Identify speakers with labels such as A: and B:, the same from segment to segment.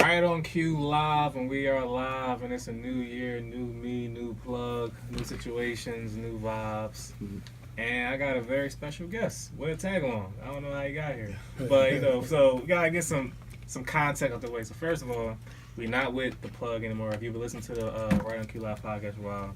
A: Right on cue live, and we are live, and it's a new year, new me, new plug, new situations, new vibes. And I got a very special guest with a tag along. I don't know how he got here, but so we gotta get some context out the way. So first of all, we're not with the plug anymore. If you've been listening to the Right on Cue Live podcast for a while,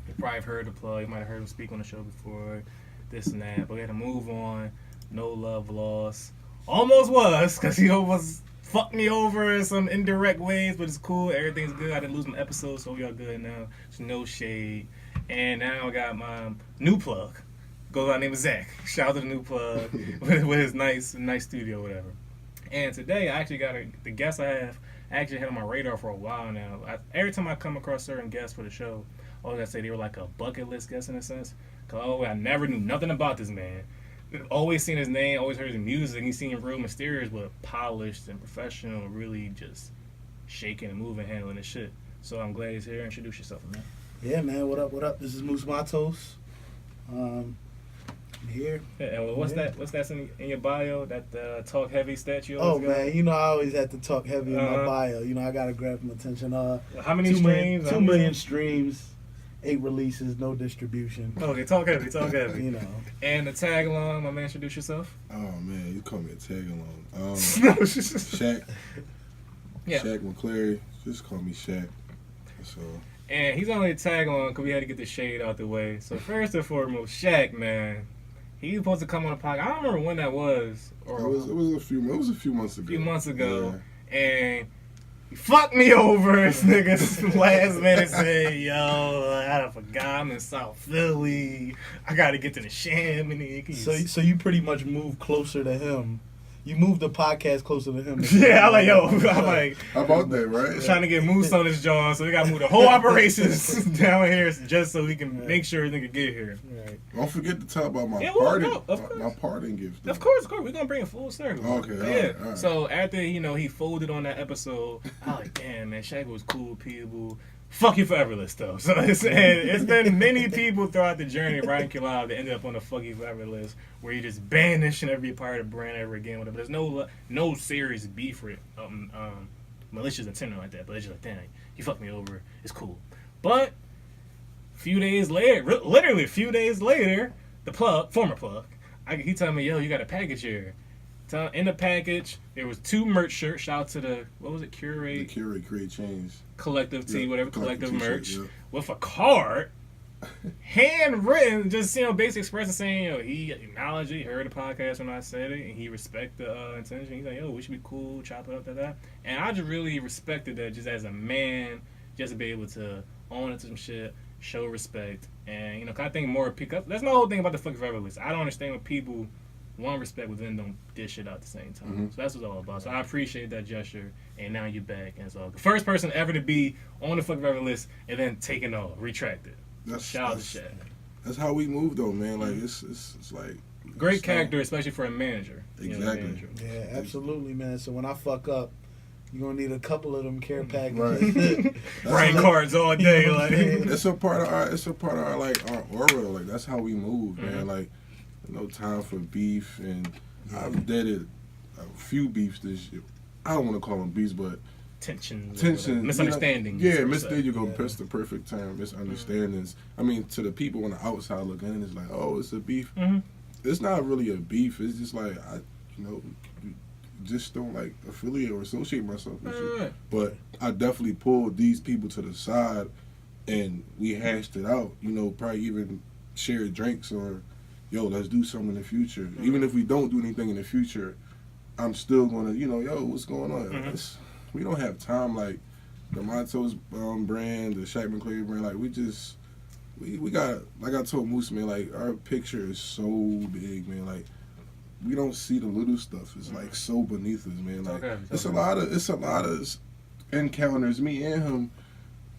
A: you probably have heard the plug. You might have heard him speak on the show before, this and that. But we had to move on. No love lost. Almost was, because he almost fucked me over in some indirect ways, but it's cool. Everything's good. I didn't lose my episode, so we all good now. There's no shade. And now I got my new plug. Goes by the name of Zach. Shout out to the new plug with his nice studio, whatever. And today I actually got the guest I actually had on my radar for a while now. Every time I come across certain guests for the show, I always gotta say they were like a bucket list guest in a sense. Cause I never knew nothing about this man. Always seen his name, always heard his music. He seemed real mysterious, but polished and professional, really just shaking and moving, handling his shit. So I'm glad he's here. Introduce yourself, man.
B: Yeah, man. What up? What up? This is Mus Matos. I'm here.
A: Yeah, and what's that in your bio? That talk heavy statue?
B: Oh man, I always have to talk heavy in my bio. I gotta grab some attention.
A: How many streams?
B: 2 million streams. 8 releases, no distribution.
A: Okay, talk heavy. And the tag along, my man, introduce yourself.
C: Oh man, you call me a tag along. Shaq.
A: Yeah.
C: Shaq McClary. Just call me Shaq. So.
A: And he's only a tag along because we had to get the shade out the way. So first and foremost, Shaq, man, he's supposed to come on the podcast. I don't remember when that was.
C: It was a few months ago.
A: Yeah. And he fucked me over, this nigga last minute said, yo, I forgot I'm in South Philly. I gotta get to the Chamonix.
B: So you pretty much moved closer to him. You moved the podcast closer to him.
A: Yeah, I'm like,
C: how about that, right?
A: Trying to get Moose on his jaw, so we gotta move the whole operations down here just so we can make sure they can get here.
B: Right.
C: Don't forget to talk about my parting gift.
A: Of course, we're gonna bring it full circle.
C: Okay, all right.
A: So after he folded on that episode, I was like, damn man, Shaq was cool people. Fuck you forever list though. So it's been many people throughout the journey of RightonQuelive that ended up on the fuck you forever list where you just banish and every part of the brand ever again. Whatever. There's no serious beef or malicious intent like that. But it's just like, damn, you fucked me over. It's cool. But a few days later, literally a few days later, the former plug, he told me, yo, you got a package here. In the package, there was 2 merch shirts. Shout out to the Curate?
C: The Curate Create Change.
A: Collective T, whatever, collective merch.
C: Yeah.
A: With a card, handwritten, just, basic expression saying, he acknowledged it, he heard the podcast when I said it, and he respected the intention. He's like, yo, we should be cool, chop it up, that. And I just really respected that just as a man, just to be able to own into some shit, show respect. And, I think more people, that's my whole thing about the fucking forever list. I don't understand what people want respect, but then don't dish it out at the same time.
C: Mm-hmm.
A: So that's what it's all about. So I appreciate that gesture, and now you're back, and it's all good. First person ever to be on the fucking forever list and then taken off, retracted. Shout out to Shaq.
C: That's how we move, though, man. Like it's like
A: great character, especially for a manager.
C: Exactly.
B: Yeah, absolutely, man. So when I fuck up, you're gonna need a couple of them care packages.
C: Right.
A: Writing cards all day, like
C: it's a part of our like our aura. Like that's how we move, man. Like no time for beef, and I've dated a few beefs this year. I don't want to call them beefs, but
A: tension,
C: misunderstandings.
A: misunderstandings.
C: There you go. That's the perfect term. Misunderstandings. I mean, to the people on the outside looking in, it's like, oh, it's a beef.
A: Mm-hmm.
C: It's not really a beef. It's just like just don't like affiliate or associate myself with you. But I definitely pulled these people to the side, and we hashed it out. Probably even shared drinks or, yo, let's do something in the future. Even if we don't do anything in the future, I'm still gonna, yo, what's going on? We don't have time like the Matos brand, the Shaq McClary brand. Like we got, like I told Moose, man, like our picture is so big, man. Like we don't see the little stuff. It's like so beneath us, man. Like it's a lot of encounters. Me and him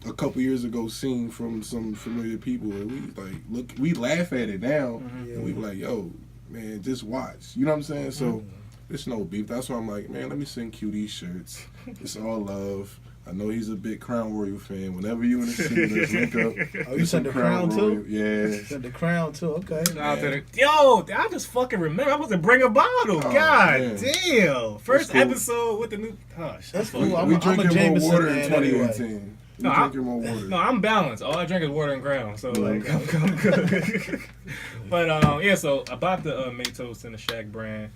C: a couple years ago seen from some familiar people, and we laugh at it now, and we like, yo, man, just watch. You know what I'm saying? So it's no beef. That's why I'm like, man, let me send Q these shirts. It's all love. I know he's a big Crown Royal fan. Whenever you in the city, let's link up.
B: Oh, you sent the Crown too?
C: Yeah.
B: Sent the Crown too. Okay.
A: Yo, I just fucking remember. I was to bring a bottle.
C: Oh,
A: God
C: man.
A: damn. First
C: cool.
A: episode with the new. Hush.
B: That's
C: We,
B: cool.
C: we
B: I'm a
C: drinking more
B: Jameson
C: water in
B: man
C: 2018.
B: anyway.
C: We drinking more water.
A: No, I'm balanced. All I drink is water and Crown. So like, I'm good. But yeah. So about the Matos and the Shak brand.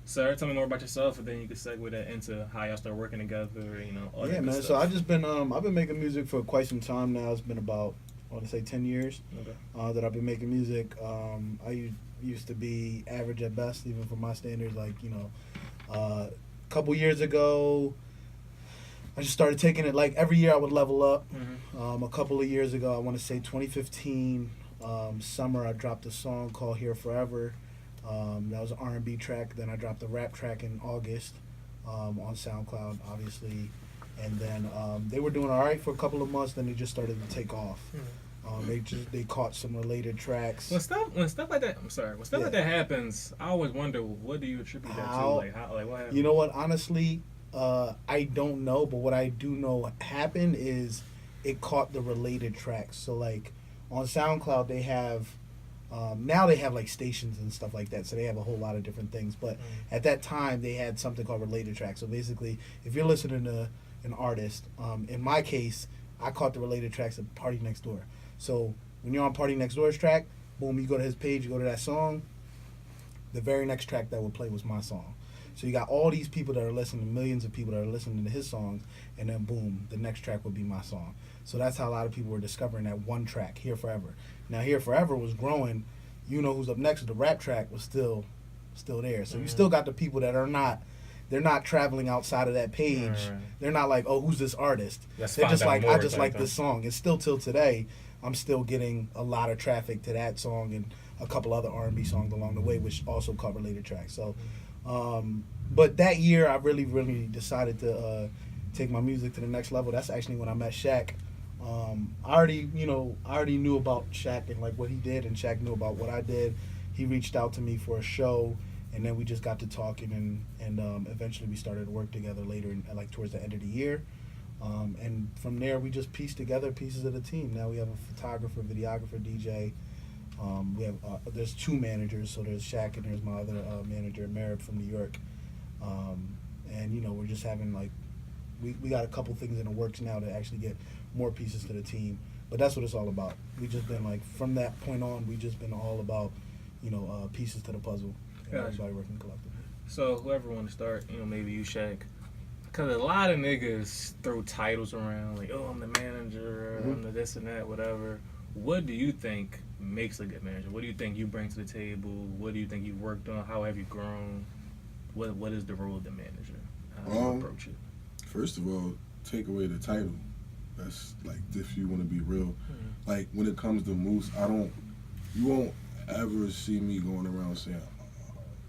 A: Sir, tell me more about yourself, and then you can segue that into how y'all start working together. You know, all that
B: Yeah,
A: good
B: man.
A: stuff.
B: So I've been making music for quite some time now. It's been about, I want to say 10 years that I've been making music. I used to be average at best, even for my standards. Like, a couple years ago, I just started taking it, like, every year I would level up. A couple of years ago, I want to say 2015, summer, I dropped a song called Here Forever. That was an R&B track. Then I dropped a rap track in August on SoundCloud, obviously. And then they were doing all right for a couple of months. Then they just started to take off. They caught some related tracks.
A: When stuff like that, I'm sorry. When stuff like that happens, I always wonder, what do you attribute that to? Like what happened?
B: You know what? Honestly, I don't know. But what I do know happened is it caught the related tracks. So like on SoundCloud, they have. Now they have like stations and stuff like that, so they have a whole lot of different things. But at that time, they had something called related tracks. So basically, if you're listening to an artist, in my case, I caught the related tracks at Party Next Door. So when you're on Party Next Door's track, boom, you go to his page, you go to that song. The very next track that would play was my song. So you got all these people that are listening, millions of people that are listening to his songs, and then boom, the next track would be my song. So that's how a lot of people were discovering that one track, Here Forever. Now Here Forever was growing. You Know Who's Up Next, the rap track was still there. So you still got the people that are not, they're not traveling outside of that page. They're not like, oh, who's this artist? They're just like, I just like this song. And still till today, I'm still getting a lot of traffic to that song and a couple other R&B songs along the way, which also caught related tracks. So, but that year, I really, really decided to take my music to the next level. That's actually when I met Shak. I already knew about Shak and like what he did, and Shak knew about what I did. He reached out to me for a show, and then we just got to talking, and eventually we started to work together later, like towards the end of the year. And from there, we just pieced together pieces of the team. Now we have a photographer, videographer, DJ. We have there's two managers, so there's Shak and there's my other manager, Merritt from New York. And we're just having like we got a couple things in the works now to actually get more pieces to the team. But that's what it's all about. We just been like from that point on, we just been all about pieces to the puzzle. And everybody working collectively.
A: So whoever want to start, maybe you, Shak. Because a lot of niggas throw titles around, like, oh, I'm the manager, I'm the this and that, whatever. What do you think makes a good manager? What do you think you bring to the table? What do you think you've worked on? How have you grown? What is the role of the manager? How do you approach it?
C: First of all, take away the title. That's like, if you want to be real. Like, when it comes to Mus, you won't ever see me going around saying,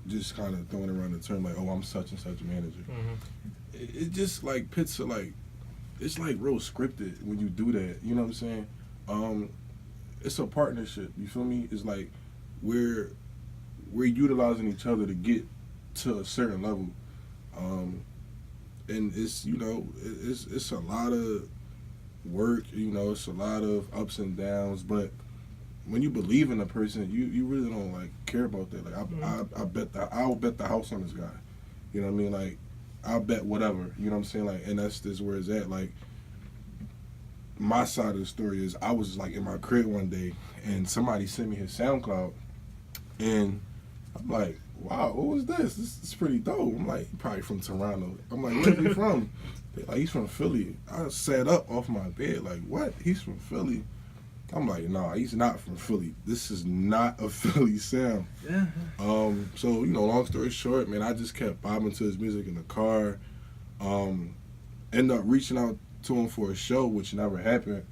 C: just kind of throwing around the term like, oh, I'm such and such a manager. It just like it's like real scripted when you do that. You know what I'm saying? It's a partnership. You feel me? It's like we're utilizing each other to get to a certain level, and it's it's a lot of work. It's a lot of ups and downs, but when you believe in a person, you really don't like care about that. Like I'll bet the house on this guy. You know what I mean? Like I'll bet whatever. You know what I'm saying? Like, and that's just where it's at. Like my side of the story is I was like in my crib one day and somebody sent me his SoundCloud, and I'm like, wow, what was this? This is pretty dope. I'm like, probably from Toronto. I'm like, where's he from? They're like, he's from Philly. I sat up off my bed like, what? He's from Philly? I'm like, nah, he's not from Philly. This is not a Philly sound.
A: Yeah.
C: So, long story short, man, I just kept bobbing to his music in the car. Ended up reaching out to him for a show, which never happened.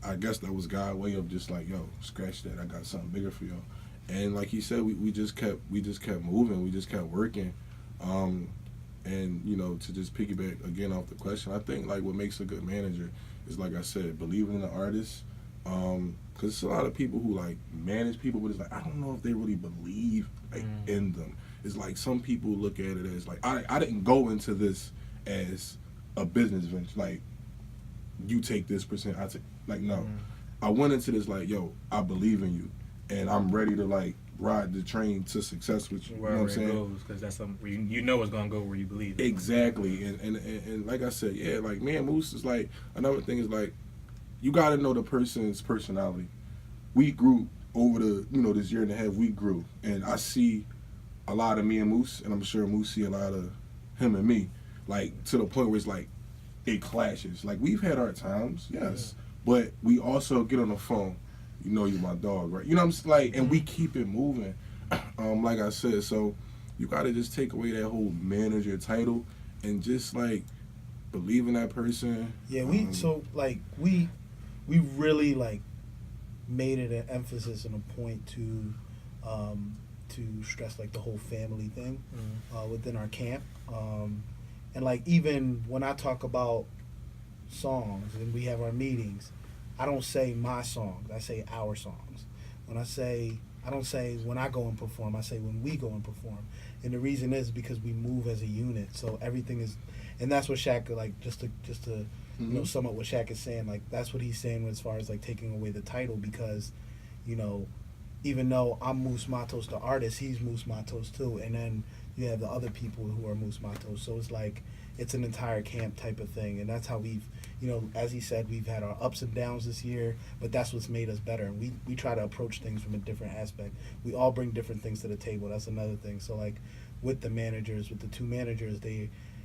C: I guess that was God's way of just like, yo, scratch that. I got something bigger for y'all. And like he said, we just kept moving. We just kept working. And, to just piggyback again off the question, I think like what makes a good manager is, like I said, believing in the artist. Because it's a lot of people who like manage people, but it's like I don't know if they really believe in them. It's like some people look at it as like I didn't go into this as a business venture. Like you take this percent, I take, like, no. I went into this like, yo, I believe in you, and I'm ready to like ride the train to success with you. You know what I'm saying?
A: Because that's something where you know it's gonna go where you believe.
C: Exactly, and like I said, yeah, like me and Moose is like, another thing is like, you got to know the person's personality. We grew over the, this year and a half. We grew, and I see a lot of me and Moose, and I'm sure Moose see a lot of him and me, like to the point where it's like it clashes. Like we've had our times, yes, but we also get on the phone. You know, you're my dog, right? You know what I'm saying? Like, and we keep it moving. Like I said, so you got to just take away that whole manager title and just like believe in that person.
B: Yeah, we really like made it an emphasis and a point to stress like the whole family thing within our camp, and like even when I talk about songs and we have our meetings, I don't say my songs, I say our songs. I don't say when I go and perform, I say when we go and perform. And the reason is because we move as a unit, so everything is, and that's what Shaq, like, just to sum up what Shaq is saying, like that's what he's saying as far as like taking away the title, because even though I'm Mus Matos the artist, he's Mus Matos too, and then you have the other people who are Mus Matos, so it's like it's an entire camp type of thing. And that's how we've, as he said, we've had our ups and downs this year, but that's what's made us better. And we try to approach things from a different aspect. We all bring different things to the table. That's another thing. So like with the two managers,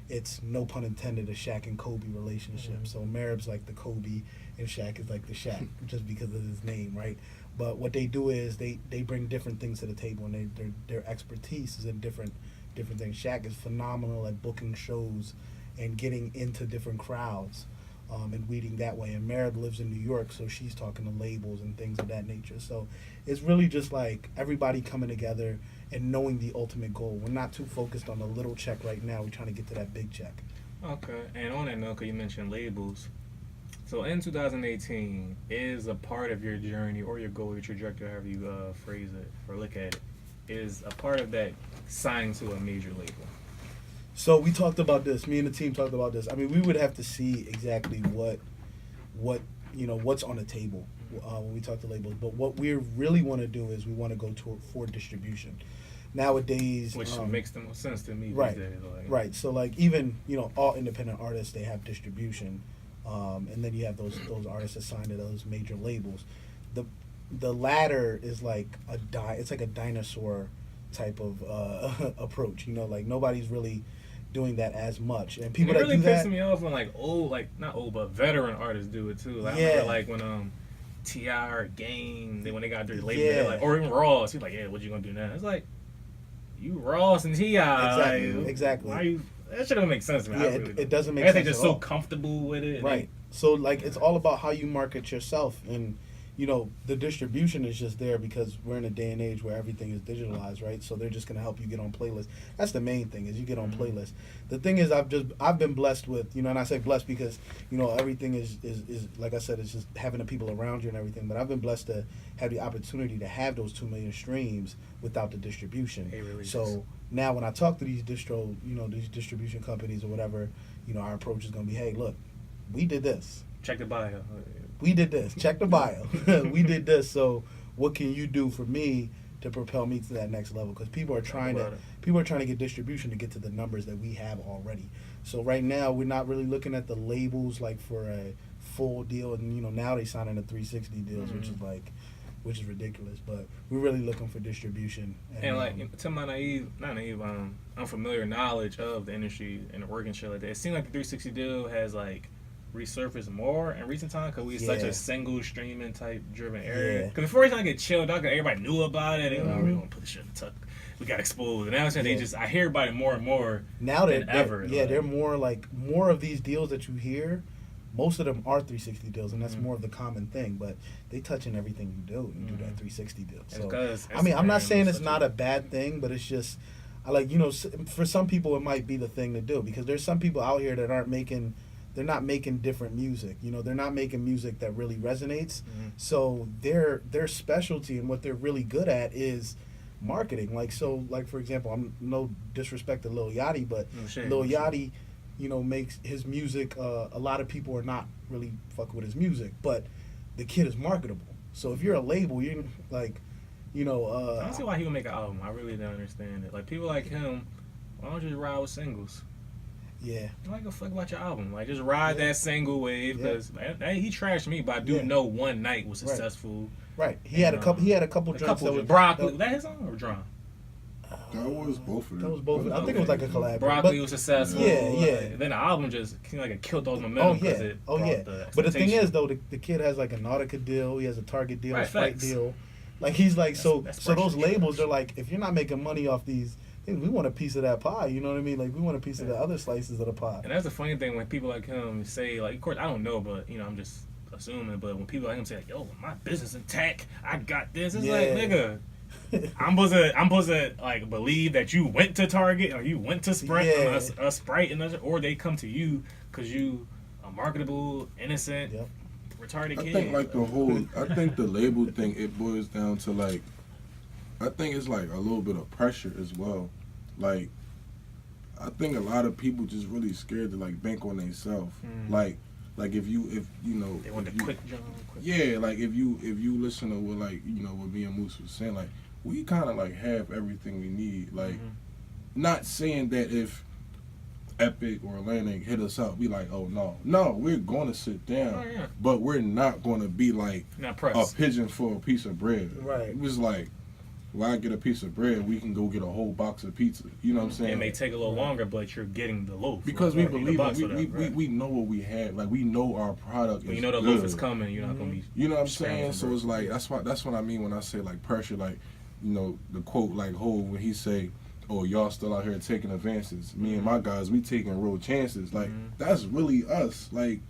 B: it's no pun intended a Shaq and Kobe relationship. So Marib's like the Kobe and Shaq is like the Shaq just because of his name, right? But what they do is they bring different things to the table, and their expertise is in different things. Shaq is phenomenal at booking shows and getting into different crowds, and weeding that way. And Marib lives in New York, so she's talking to labels and things of that nature. So it's really just like everybody coming together and knowing the ultimate goal. We're not too focused on a little check right now. We're trying to get to that big check.
A: Okay, and on that note, because you mentioned labels, so in 2018, is a part of your journey or your goal, your trajectory, however you phrase it or look at it, is a part of that signing to a major label?
B: So we talked about this. Me and the team talked about this. I mean, we would have to see exactly what what's on the table when we talk to labels. But what we really want to do is we want to go for distribution. Nowadays,
A: which makes the most sense to me.
B: Right,
A: these days, like.
B: Right. So like even all independent artists, they have distribution, and then you have those artists assigned to those major labels. The latter is like it's like a dinosaur type of approach. Like nobody's really doing that as much, and people
A: and it
B: that do that
A: pisses me off when like old, like not old but veteran artists do it too. Like I remember like when T.I. or Game, when they got their label, they're like, or even Ross, he's like, yeah, what you gonna do now? It's like, you Ross and T.I.
B: Exactly.
A: Why you? That shit don't make sense to me.
B: Yeah, it doesn't make sense.
A: They're just so comfortable with it.
B: Right. So like it's all about how you market yourself, and the distribution is just there because we're in a day and age where everything is digitalized, right? So they're just gonna help you get on playlists. That's the main thing, is you get on playlists. The thing is, I've been blessed with, and I say blessed because everything is like I said, it's just having the people around you and everything. But I've been blessed to have the opportunity to have those 2 million streams without the distribution.
A: Really
B: so now when I talk to these these distribution companies or whatever, our approach is gonna be, hey, look, we did this.
A: Check the bio.
B: We did this. Check the bio. We did this. So what can you do for me to propel me to that next level? Because people are trying to get distribution to get to the numbers that we have already. So right now we're not really looking at the labels like for a full deal, and now they signing the 360 deals, which is ridiculous. But we're really looking for distribution.
A: And like to my unfamiliar knowledge of the industry and the work and shit like that, it seemed like the 360 deal has like resurfaced more in recent time because we're such a single streaming type driven area. Because before it's not get chilled out, everybody knew about it. They were like, we're gonna put this shit in the tuck. We got exposed, and now I hear about it more and more
B: now
A: than ever.
B: They're more of these deals that you hear. Most of them are 360 deals, and that's more of the common thing. But they touching everything you do and do that 360 deal. So I'm not saying it's not a bad thing, but it's just for some people it might be the thing to do, because there's some people out here that aren't making. They're not making different music. They're not making music that really resonates. So their specialty and what they're really good at is marketing. Like for example, I'm no disrespect to Lil Yachty, but Lil Yachty, makes his music. A lot of people are not really fucking with his music, but the kid is marketable. So if you're a label, you're like,
A: I don't see why he would make an album. I really don't understand it. Like people like him, why don't you just ride with singles?
B: Yeah.
A: Like a fuck about your album. Like just ride that single wave because he trashed me, but I do know One Night was successful.
B: Right. He had a couple. He had a couple joints.
A: Broccoli. Was that his song or Drum?
C: That was both of them.
B: That was both. I think it was like a collab.
A: Broccoli was successful.
B: Yeah.
A: Then the album just it killed all the momentum.
B: But the thing is though, the kid has like a Nautica deal. He has a Target deal, a Sprite deal. Like he's like so those labels are like, if you're not making money off these, we want a piece of that pie. You know what I mean? Like we want a piece of the other slices of the pie.
A: And that's the funny thing when people like him say, like, of course I don't know, but I'm just assuming. But when people like him say, like, yo, my business intact, I got this. It's like, nigga, I'm supposed to like believe that you went to Target or you went to Sprite, a Sprite, and or they come to you because you are marketable, innocent.
B: Yep.
A: Retarded kid.
C: I think like I think the label thing, it boils down to like, I think it's like a little bit of pressure as well. Like, I think a lot of people just really scared to like bank on themselves. Like if you know
A: they want the quick job.
C: Yeah, like if you listen to what what me and Mus was saying, like we kind of like have everything we need. Like, not saying that if Epic or Atlantic hit us up, we like, oh no, we're going to sit down, but we're not going to be like a pigeon for a piece of bread.
B: Right.
C: It was like, why get a piece of bread? We can go get a whole box of pizza. You know what I'm saying?
A: It may take a little longer, but you're getting the loaf.
C: Because we believe it. We know what we have. Like we know our product.
A: When you know the loaf is coming, you're not gonna be.
C: You know what I'm saying? So it's like that's what I mean when I say like pressure. Like, the quote like Hov when he say, "Oh, y'all still out here taking advances. Me and my guys, we taking real chances." Like that's really us. Like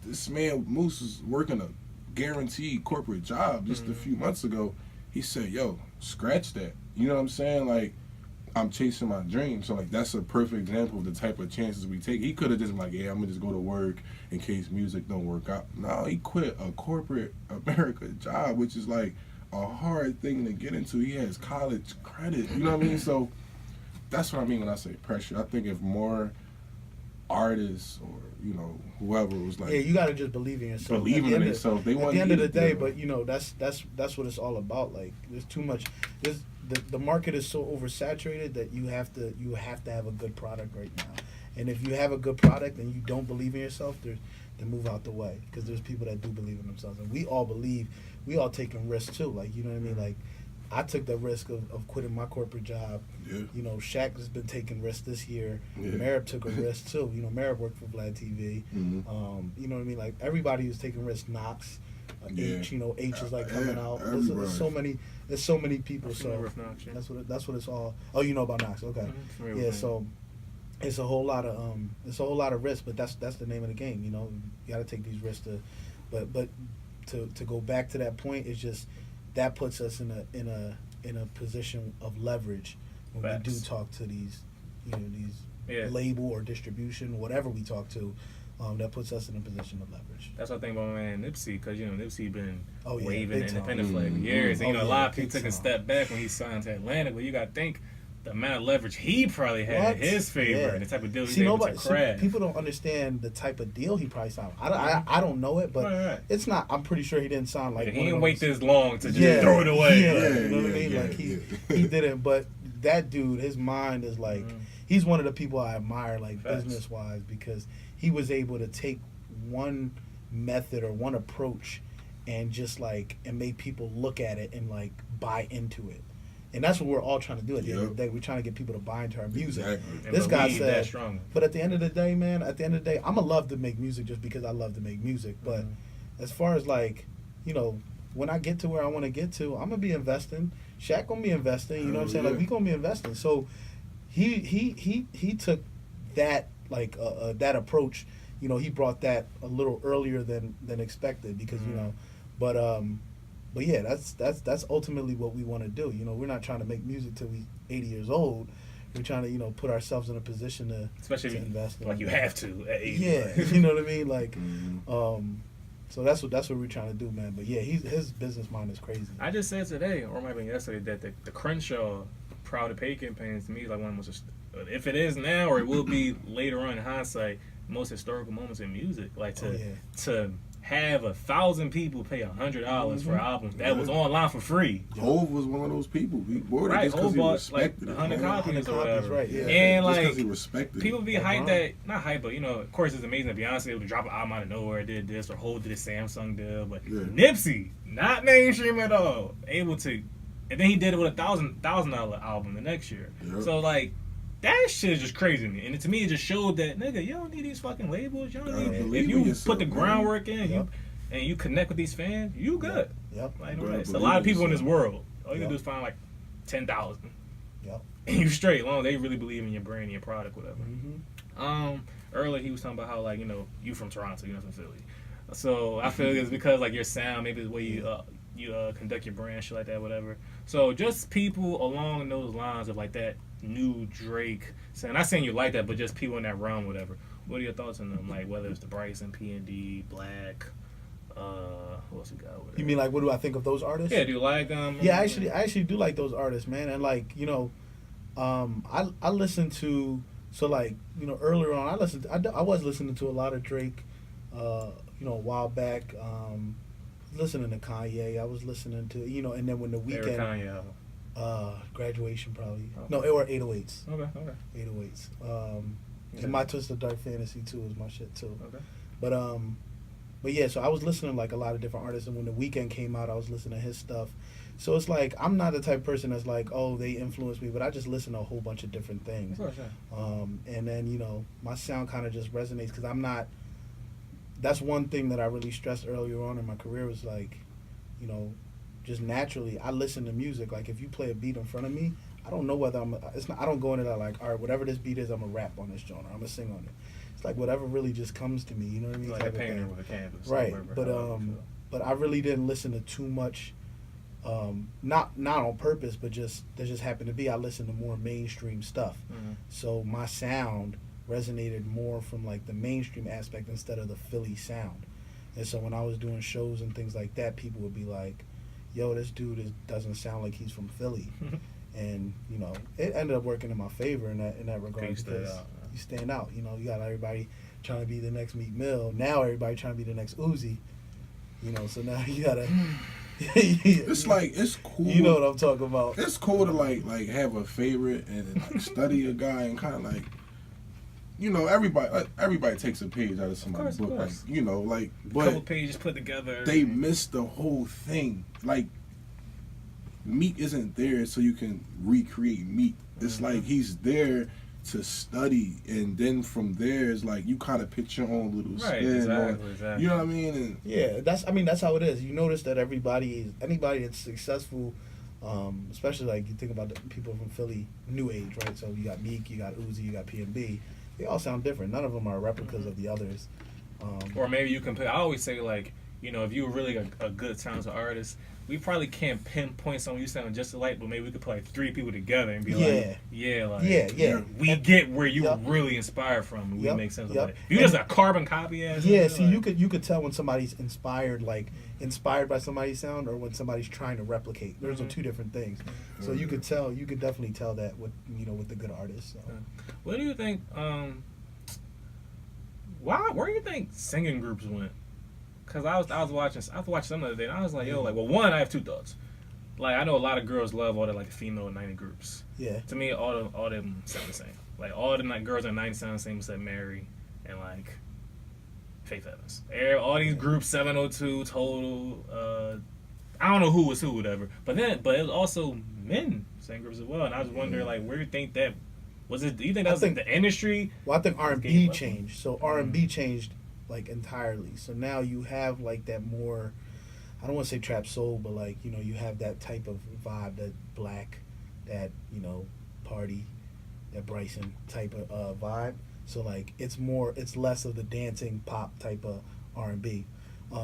C: this man Mus was working a guaranteed corporate job just a few months ago. He said, "Yo, scratch that." You know what I'm saying? Like, I'm chasing my dream. So like that's a perfect example of the type of chances we take. He could have just been like, "Yeah, I'm gonna just go to work in case music don't work out." No, he quit a corporate America job, which is like a hard thing to get into. He has college credit. You know what I mean? So that's what I mean when I say pressure. I think if more artists or whoever was like,
B: you got to just believe in yourself.
C: Believe in themselves. They want.
B: At the end of the day, but that's what it's all about. Like there's too much. The market is so oversaturated that you have to have a good product right now. And if you have a good product and you don't believe in yourself, then move out the way, because there's people that do believe in themselves, and we all believe. We all taking risks too. Like, you know what I mean? Like, I took the risk of quitting my corporate job.
C: Yeah.
B: Shaq has been taking risks this year.
C: Yeah.
B: Marib took a risk too. Marib worked for Vlad TV.
C: Mm-hmm.
B: You know what I mean? Like, everybody was taking risks. Knox, H. H is like coming out. There's so many people. So that's what it's all. Oh, you know about Knox? Okay. Yeah. So it's a whole lot of risk, but that's the name of the game. You got to take these risks but to go back to that point, it's just that puts us in a position of leverage when we do talk to these label or distribution, whatever we talk to. That puts us in a position of leverage.
A: That's what I think about my man Nipsey, because Nipsey been waving
B: the
A: independent flag for years. And, a lot of people took a step back when he signed to Atlantic, but you got to think the amount of leverage he probably had in his favor and the type of deal he able to craft.
B: People don't understand the type of deal he probably signed. I don't know it, but it's not. I'm pretty sure he didn't sign like.
A: He didn't wait this long to just throw it away.
B: You know what I mean? Like he didn't. But that dude, his mind is like. He's one of the people I admire, like business wise, because he was able to take one method or one approach and just and make people look at it and buy into it. And that's what we're all trying to do at the end of the day. We're trying to get people to buy into our music.
C: Exactly.
B: This guy said, but at the end of the day, man, I'm going to love to make music just because I love to make music. But as far as when I get to where I want to get to, I'm going to be investing. Shaq going to be investing. You know what I'm saying? Like, we going to be investing. So he took that, that approach. He brought that a little earlier than expected because, But yeah, that's ultimately what we want to do. We're not trying to make music till we 80 years old. We're trying to, put ourselves in a position to
A: especially
B: invest.
A: You have to at 80.
B: Yeah, you know what I mean. So that's what we're trying to do, man. But yeah, his business mind is crazy.
A: I just said today, or maybe yesterday, that the Crenshaw Proud to Pay campaign to me is like one of the most if it is now or it will be later on in hindsight, most historical moments in music. Like to have 1,000 people pay $100 for an album that was online for free.
C: Hov was one of those people. He bought it just because he respected
A: like 100 copies or whatever.
B: Right, yeah.
A: And
C: just
A: like
C: he respected
A: people
C: it.
A: be hyped that, not hyped, but of course it's amazing that Beyonce able to drop an album out of nowhere, did this, or Hov did a Samsung deal, but Nipsey, not mainstream at all, able to, and then he did it with $1,000 album the next year.
C: Yep.
A: So like, that shit is just crazy to me. And to me, it just showed that, nigga, you don't need these fucking labels. You don't need, if you put the groundwork in, and you connect with these fans, you good.
B: Yep.
A: Like, it's a lot of people in this world. All you can do is find like 10,000.
B: Yep.
A: And you straight, long as they really believe in your brand and your product, whatever.
B: Mm-hmm.
A: Earlier he was talking about how, like, you from Toronto, you're from Philly. So I feel it's because like your sound, maybe the way you conduct your brand, shit like that, whatever. So just people along those lines of like that new Drake sound. Not saying you like that, but just people in that realm, whatever. What are your thoughts on them? Like whether it's the Bryson, P&D, Black, who else we got? Whatever.
B: You mean like what do I think of those artists?
A: Yeah, do you like them?
B: Yeah, I actually do like those artists, man. And like I listen to earlier on I was listening to a lot of Drake, a while back. Listening to Kanye, I was listening to and then when the weekend
A: Kanye album.
B: Graduation probably
A: Okay.
B: no, it were 808s.
A: Okay.
B: 808s. And My Twisted Dark Fantasy too is my shit too.
A: Okay.
B: But yeah, so I was listening to like a lot of different artists, and when the weekend came out, I was listening to his stuff. So it's like I'm not the type of person that's like, oh, they influenced me, but I just listen to a whole bunch of different things.
A: Of course, yeah.
B: And then my sound kind of just resonates because I'm not. That's one thing that I really stressed earlier on in my career was like, just naturally I listen to music. Like if you play a beat in front of me, I don't know whether I don't go into that like, all right, whatever this beat is, I'm gonna rap on this genre, I'm gonna sing on it. It's like whatever really just comes to me. You know what I mean?
A: Like a painter with a canvas.
B: Right, but I really didn't listen to too much. Not on purpose, but there just happened to be. I listened to more mainstream stuff, so my sound resonated more from like the mainstream aspect instead of the Philly sound. And so when I was doing shows and things like that, people would be like, "Yo, this dude doesn't sound like he's from Philly," and it ended up working in my favor in that regard because you stand out. You got everybody trying to be the next Meek Mill. Now everybody trying to be the next Uzi. So now you gotta.
C: It's cool.
B: You know what I'm talking about.
C: It's cool to like have a favorite and like study a guy and kind of like, everybody takes a page out of somebody's book,
A: course.
C: like, but
A: a couple pages put together.
C: They missed the whole thing. Like, Meek isn't there so you can recreate Meek. It's like he's there to study, and then from there it's like you kind of put your own little spin.
A: Exactly.
C: You know what I mean? And
B: yeah, that's how it is. You notice that anybody that's successful, especially like you think about the people from Philly, new age, right? So you got Meek, you got Uzi, you got P&B. They all sound different. None of them are replicas of the others.
A: Or maybe you can. I always say like, if you're really a good talented artist, we probably can't pinpoint someone you sound just alike, but maybe we could put like 3 people together and be we get where you were really inspired from, and we make sense of it. If you just a carbon copy ass.
B: Yeah, see, you could tell when somebody's inspired by somebody's sound, or when somebody's trying to replicate. Those are 2 different things. So you could definitely tell that with the good artists. So.
A: What do you think? Where do you think singing groups went? Cause I was watching some the other day, and I was like, one, I have 2 thoughts. Like, I know a lot of girls love all the like female 90 groups. Yeah. To me, all them sound the same. Like all the girls in 90 sound the same except Mary and like Faith Evans. All these groups, 702, Total. I don't know who was who, whatever. But it was also men singing groups as well, and I was wondering like, where do you think that was? It? Do you think that was the industry?
B: Well, I think R&B changed. So R&B changed. Like entirely. So now you have like that more, I don't want to say trap soul, but like, you have that type of vibe, that Black, that, Party, that Bryson type of vibe. So like it's less of the dancing pop type of R&B.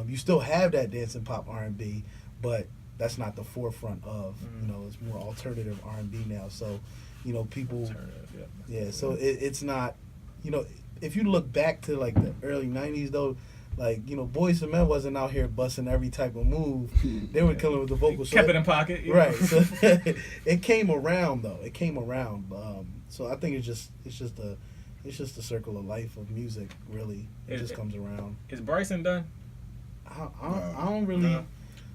B: You still have that dancing pop R&B, but that's not the forefront of, it's more alternative R&B now. So, people, so it's not, if you look back to like the early 90s though, like, Boyz II Men wasn't out here busting every type of move. They were killing with the vocals.
A: Kept it in pocket.
B: Right. So it came around though. So I think it's just the circle of life of music. Really, it just comes around.
A: Is Bryson done?
B: I don't really.
A: No.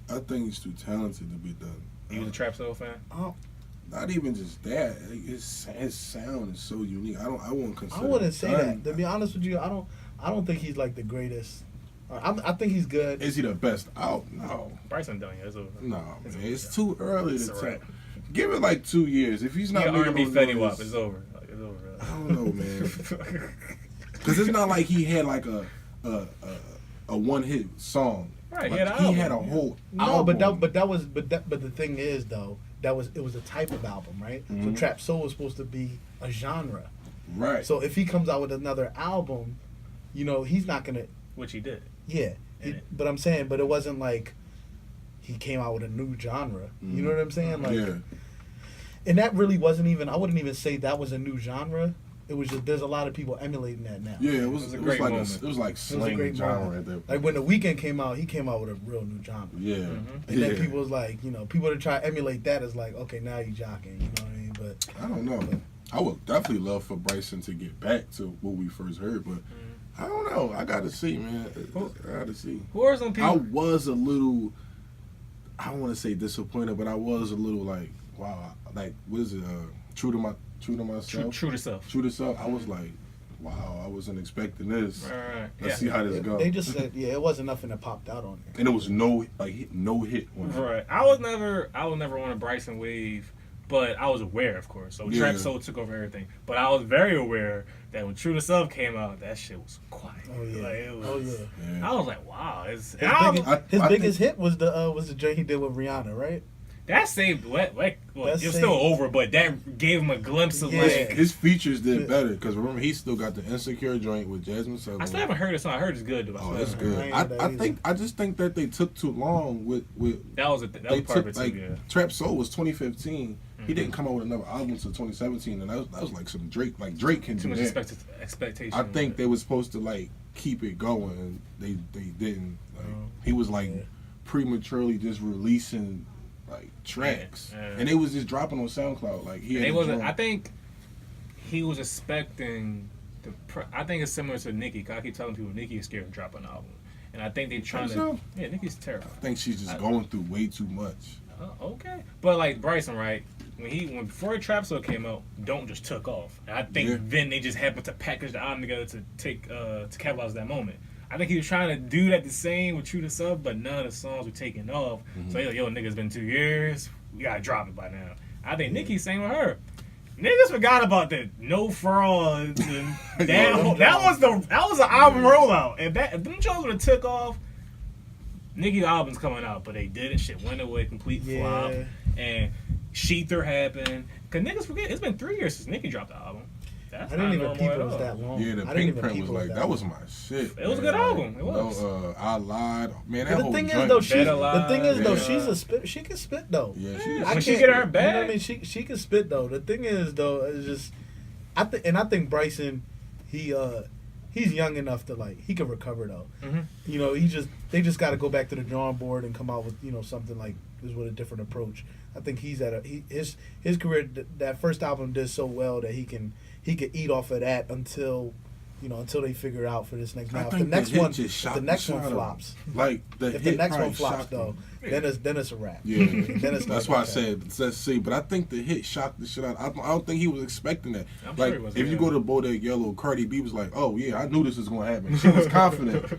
C: I think he's too talented to be done.
A: You was a Trap Soul fan?
C: Not even just that. His sound is so unique. I wouldn't consider.
B: I wouldn't say
C: done.
B: that. To be honest with you, I don't think he's like the greatest. I think he's good.
C: Is he the best out? No.
A: Bryson done. Yeah, it's over.
C: No, man. It's too early
A: It's
C: to
A: a
C: tell.
A: wrap.
C: Give it like 2 years. If he's not
A: Yeah,
C: making
A: R&B
C: no
A: Fetty
C: noise-
A: Wap. It's over. Like, it's over.
C: I don't know, man. Because it's not like he had like a one hit song.
A: Right,
C: Like,
A: he had an
C: he
A: album.
C: had a whole
B: No,
C: album.
B: but the thing is though, it was a type of album, right? So trap soul was supposed to be a genre.
C: Right.
B: So if he comes out with another album, he's not gonna.
A: Which he did.
B: Yeah, but I'm saying, but it wasn't like he came out with a new genre. You know what I'm saying? Like,
C: yeah.
B: and that really wasn't even. I wouldn't even say that was a new genre. It was just there's a lot of people emulating that now.
C: Yeah, it was
A: a
C: like
A: great
C: it
A: moment.
C: was like
B: It was a
C: slang
B: great
C: genre
B: moment.
C: at that point.
B: Like when The Weeknd came out, he came out with a real new genre.
C: Yeah.
B: And
C: Yeah.
B: then people was like, people that try to emulate that is like, okay, now you jocking. You know what I mean? But
C: I don't know. I would definitely love for Bryson to get back to what we first heard, but I don't know. I gotta see, man. I gotta see.
A: Who are some people?
C: I was a little, I don't want to say disappointed, but I was a little like, wow, like what is it? True to myself.
A: True to self.
C: True to self. I was like, wow, I wasn't expecting this.
A: Right.
C: Let's see how this goes.
B: they just said, it wasn't nothing that popped out on there.
C: And it was no hit on it.
A: Right. I was never on a Bryson wave, but I was aware, of course. So
C: Yeah.
A: Trap Soul took over everything. But I was very aware that when True to Self came out, that shit was quiet.
B: Oh yeah.
A: Like, it was,
B: Oh yeah.
C: Yeah.
A: I was like, wow.
B: His
C: I
B: biggest hit was the joint he did with Rihanna, right?
A: That saved well, it was
B: That
A: still
B: saved-
A: over, but that gave him a glimpse of
B: Yeah.
A: like.
C: His features did better because remember he still got the Insecure joint with Jasmine Sullivan.
A: I still haven't heard the song. I heard it's good though.
C: Oh,
A: I
C: that's
A: still haven't
C: good.
B: I ain't heard that
C: I just think that they took too long with
A: heard- That was a that
C: they
A: was part of
C: took
A: it
C: like
A: too. Yeah.
C: Trap Soul was 2015. He didn't come out with another album until 2017, and that was like some Drake. Like Drake can
A: Too
C: do
A: much
C: that.
A: expectation.
C: I think they was supposed to like keep it going, and they didn't. Like, he was like prematurely just releasing like tracks,
A: Yeah.
C: and it was just dropping on SoundCloud. Like he
A: And
C: had
A: they
C: a
A: wasn't.
C: drum.
A: I think he was expecting I think it's similar to Nicki. 'Cause I keep telling people Nicki is scared of dropping an album, and I think they trying to.
C: so?
A: Yeah, Nicki's terrible.
C: I think she's just going through way too much.
A: Okay, but like Bryson, right? When before Trap Soul came out, Don't just took off. And I think then they just happened to package the album together to capitalize that moment. I think he was trying to do that the same with True to Self, but none of the songs were taking off. So he like, yo, niggas been 2 years, we gotta drop it by now. I think Nicki's same with her. Niggas forgot about the No Frauds and that was the album rollout. And if them shows would have took off, Nicki's album's coming out, but they didn't. Shit went away, complete flop. And Sheether happened. Cause niggas forget it's been 3 years since Nicki dropped the album. That's
B: I didn't
A: not
B: even
A: normal
B: peep
A: at
B: it was
A: all.
B: that long.
C: Yeah, the
B: I didn't
C: Pink
B: even
C: Print
B: peep
C: was
B: it
C: like that
B: long.
C: was my shit.
A: It was a good album. It was.
C: No, I lied. Man, that
B: But the
C: whole
B: thing is
C: joint-
B: though,
A: Yeah.
B: she's a spit. She can spit though.
C: Yeah,
A: When she get her
B: You know what
A: bag.
B: I mean, she can spit though. The thing is though, it's just I think Bryson, he's young enough to like he can recover though.
A: Mhm.
B: They just got to go back to the drawing board and come out with something like this with a different approach. I think he's his career that first album did so well that he can eat off of that until they figure out for this next
C: I
B: one. If
C: think
B: the next
C: hit
B: one,
C: just
B: if
C: shot
B: the next one
C: shot
B: flops,
C: Like the
B: if
C: hit
B: the next
C: probably
B: one flops
C: shocked
B: though,
C: him.
B: then it's a wrap.
C: Yeah,
B: Then it's
C: that's
B: like,
C: why I
B: okay.
C: said let's see. But I think the hit shocked the shit out. I don't think he was expecting that.
A: I'm
C: Like
A: sure he wasn't,
C: if you
A: yeah.
C: go to Bodak Yellow, Cardi B was like, "Oh yeah, I knew this was gonna happen." She was confident.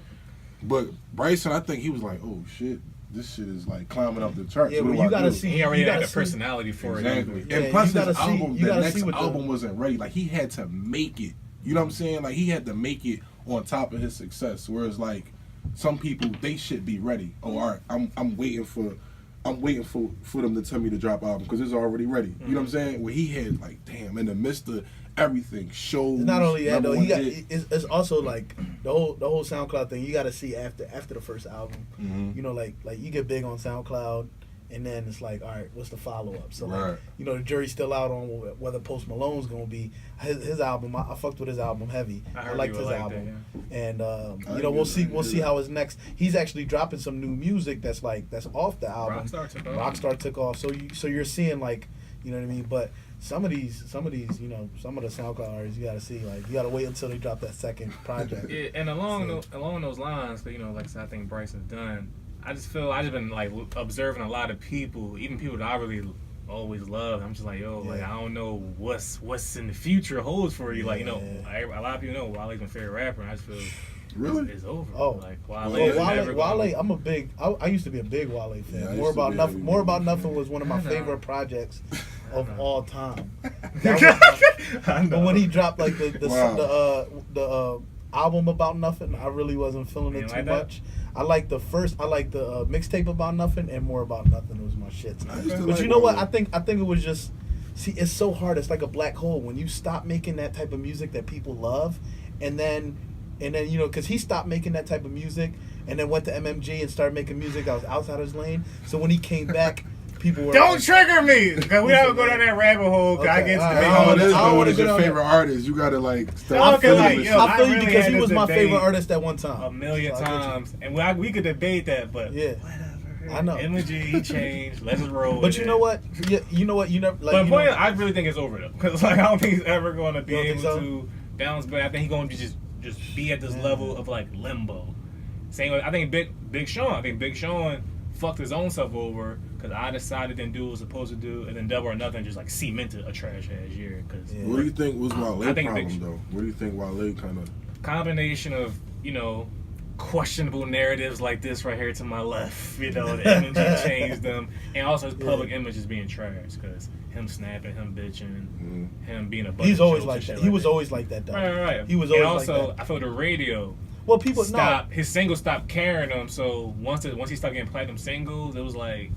C: But Bryson, I think he was like, "Oh shit, this shit is like climbing up the charts."
B: Yeah,
C: What
B: but
C: do
B: you
C: I
B: gotta
C: do?
B: see.
A: He already
B: you
A: had
B: gotta
A: the
B: see-
A: personality for
C: Exactly.
A: it.
B: Yeah,
C: And plus
B: you gotta
C: his
B: see-
C: album,
B: you
C: the
B: gotta
C: next
B: see what the-
C: album wasn't ready. Like he had to make it. You know what I'm saying? Like he had to make it on top of his success. Whereas like some people, they should be ready. Oh, all right, I'm waiting for them to tell me to drop album because it's already ready. You know what I'm saying? Where he had like, damn, in the midst of everything, shows.
B: Not only that
C: number
B: though,
C: one
B: he got
C: hit.
B: it's also like the whole SoundCloud thing. You got to see after the first album.
C: Mhm.
B: Like you get big on SoundCloud, and then it's like, all right, what's the follow up? So
C: Right.
B: like, the jury's still out on whether Post Malone's gonna be his album. I fucked with his album heavy.
A: I
B: I
A: heard
B: liked
A: you
B: his
A: liked
B: album,
A: it,
B: and
C: I
B: we'll
C: get
B: see
C: it.
B: how his next. He's actually dropping some new music that's off the album.
A: Rockstar took off.
B: Rockstar took off. So you're seeing like, you know what I mean? But some of these, some of the SoundCloud artists, you gotta see, like, you gotta wait until they drop that second project.
A: Yeah, and along those lines, like I said, I think Bryson's done. I just been like observing a lot of people, even people that I really always love. I'm just like, yo, like I don't know what's in the future holds for you. Like, a lot of people know Wale's my favorite rapper, and I just feel
C: really
A: it's over.
B: Oh,
A: like
B: Wale, I'm a big. I used to be a big Wale fan.
C: Yeah,
B: More About Nothing was one of my favorite projects of all time. But when he dropped like the album About Nothing, I really wasn't feeling it too much. I like the mixtape About Nothing and More About Nothing was my shit. But you know what? I think it was just, see, it's so hard. It's like a black hole when you stop making that type of music that people love, and then because he stopped making that type of music and then went to MMG and started making music that was outside his lane. So when he came back, people were
A: don't trigger me, because we don't go down that rabbit hole. Okay, I get
C: what is your favorite artist? You gotta like.
B: I feel you because he was my favorite artist at one time.
A: A million times, and we could debate that, but
B: whatever. I know.
A: MG, he changed. Let's roll.
B: But you know what? You know what? You never. Like,
A: but the point, I really think it's over though, because like I don't think he's ever going to be able to bounce back. I think he's going to just be at this level of like limbo. Same. I think Big Sean. I think Big Sean fucked his own self over because I decided didn't do what I was supposed to do, and then Double or Nothing just like cemented a trash ass year. Cause
C: what do you think was Wale's problem though? What do you think Wale kind of
A: combination of questionable narratives like this right here to my left? The energy changed them, and also his public image is being trashed because him snapping, him bitching, him being a bunch
B: he's
A: of
B: always like that. He was always like that though.
A: Right.
B: He was always
A: also,
B: like that.
A: I feel the radio.
B: Well, people
A: stopped. His singles stopped carrying him. So once he started getting platinum singles, it was like.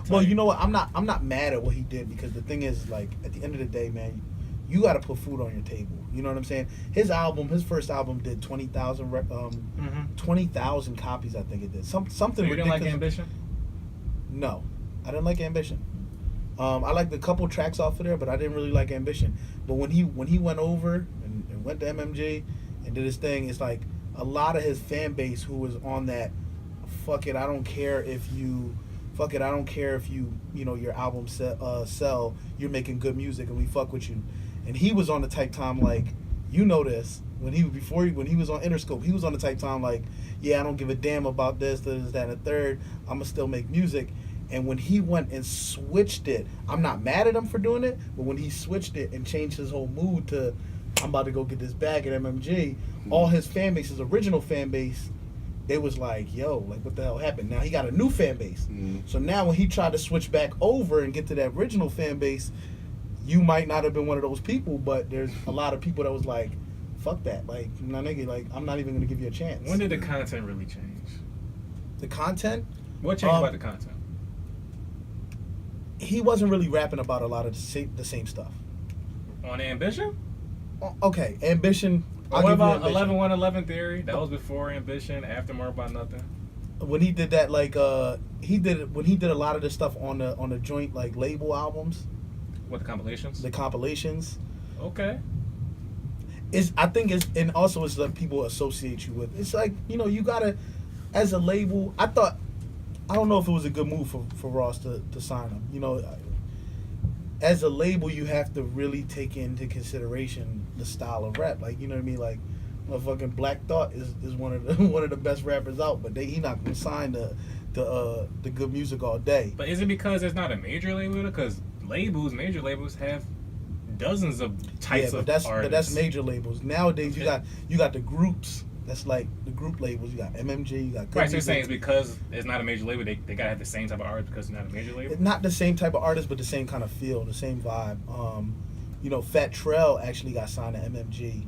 B: Well, you know what? I'm not mad at what he did because the thing is, like, at the end of the day, man, you got to put food on your table. You know what I'm saying? His first album did 20,000 copies. I think it did something.
A: So you didn't like Ambition?
B: No, I didn't like Ambition. I liked a couple tracks off of there, but I didn't really like Ambition. But when he went over and went to MMG and did his thing, it's like a lot of his fan base who was on that. Fuck it, I don't care if you. Your album sell. You're making good music and we fuck with you. And he was on the type time like, this when he was on Interscope, he was on the type time like, I don't give a damn about this, that, and the third. I'ma still make music. And when he went and switched it, I'm not mad at him for doing it, but when he switched it and changed his whole mood to, I'm about to go get this bag at MMG, all his fan base, his original fan base, they was like, yo, like what the hell happened? Now he got a new fan base. So now when he tried to switch back over and get to that original fan base, you might not have been one of those people, but there's a lot of people that was like, fuck that. Like, nah, nigga, like, I'm not even going to give you a chance.
A: When did the content really change?
B: The content?
A: What changed about the content?
B: He wasn't really rapping about a lot of the same stuff.
A: On Ambition?
B: Okay, Ambition.
A: What about 11-1-11 Theory? That was before Ambition, after More About Nothing.
B: When he did that, like, he did a lot of this stuff on the joint, like, label albums.
A: What, the compilations?
B: The compilations.
A: Okay.
B: I think and also it's what people associate you with. It's like, you gotta, as a label, I don't know if it was a good move for Ross to sign him. As a label, you have to really take into consideration the style of rap. Like, you know what I mean? Like, motherfucking Black Thought is one of the best rappers out, but he not gonna sign the good music all day.
A: But is it because it's not a major label? Because major labels have dozens of types of artists. But that's major labels. Nowadays, you got the groups. That's like the group labels. You got MMG. You got right. So you're saying it's because it's not a major label, they gotta have the same type of artist because it's not a major label.
B: It's not the same type of artist, but the same kind of feel, the same vibe. Fat Trell actually got signed to MMG,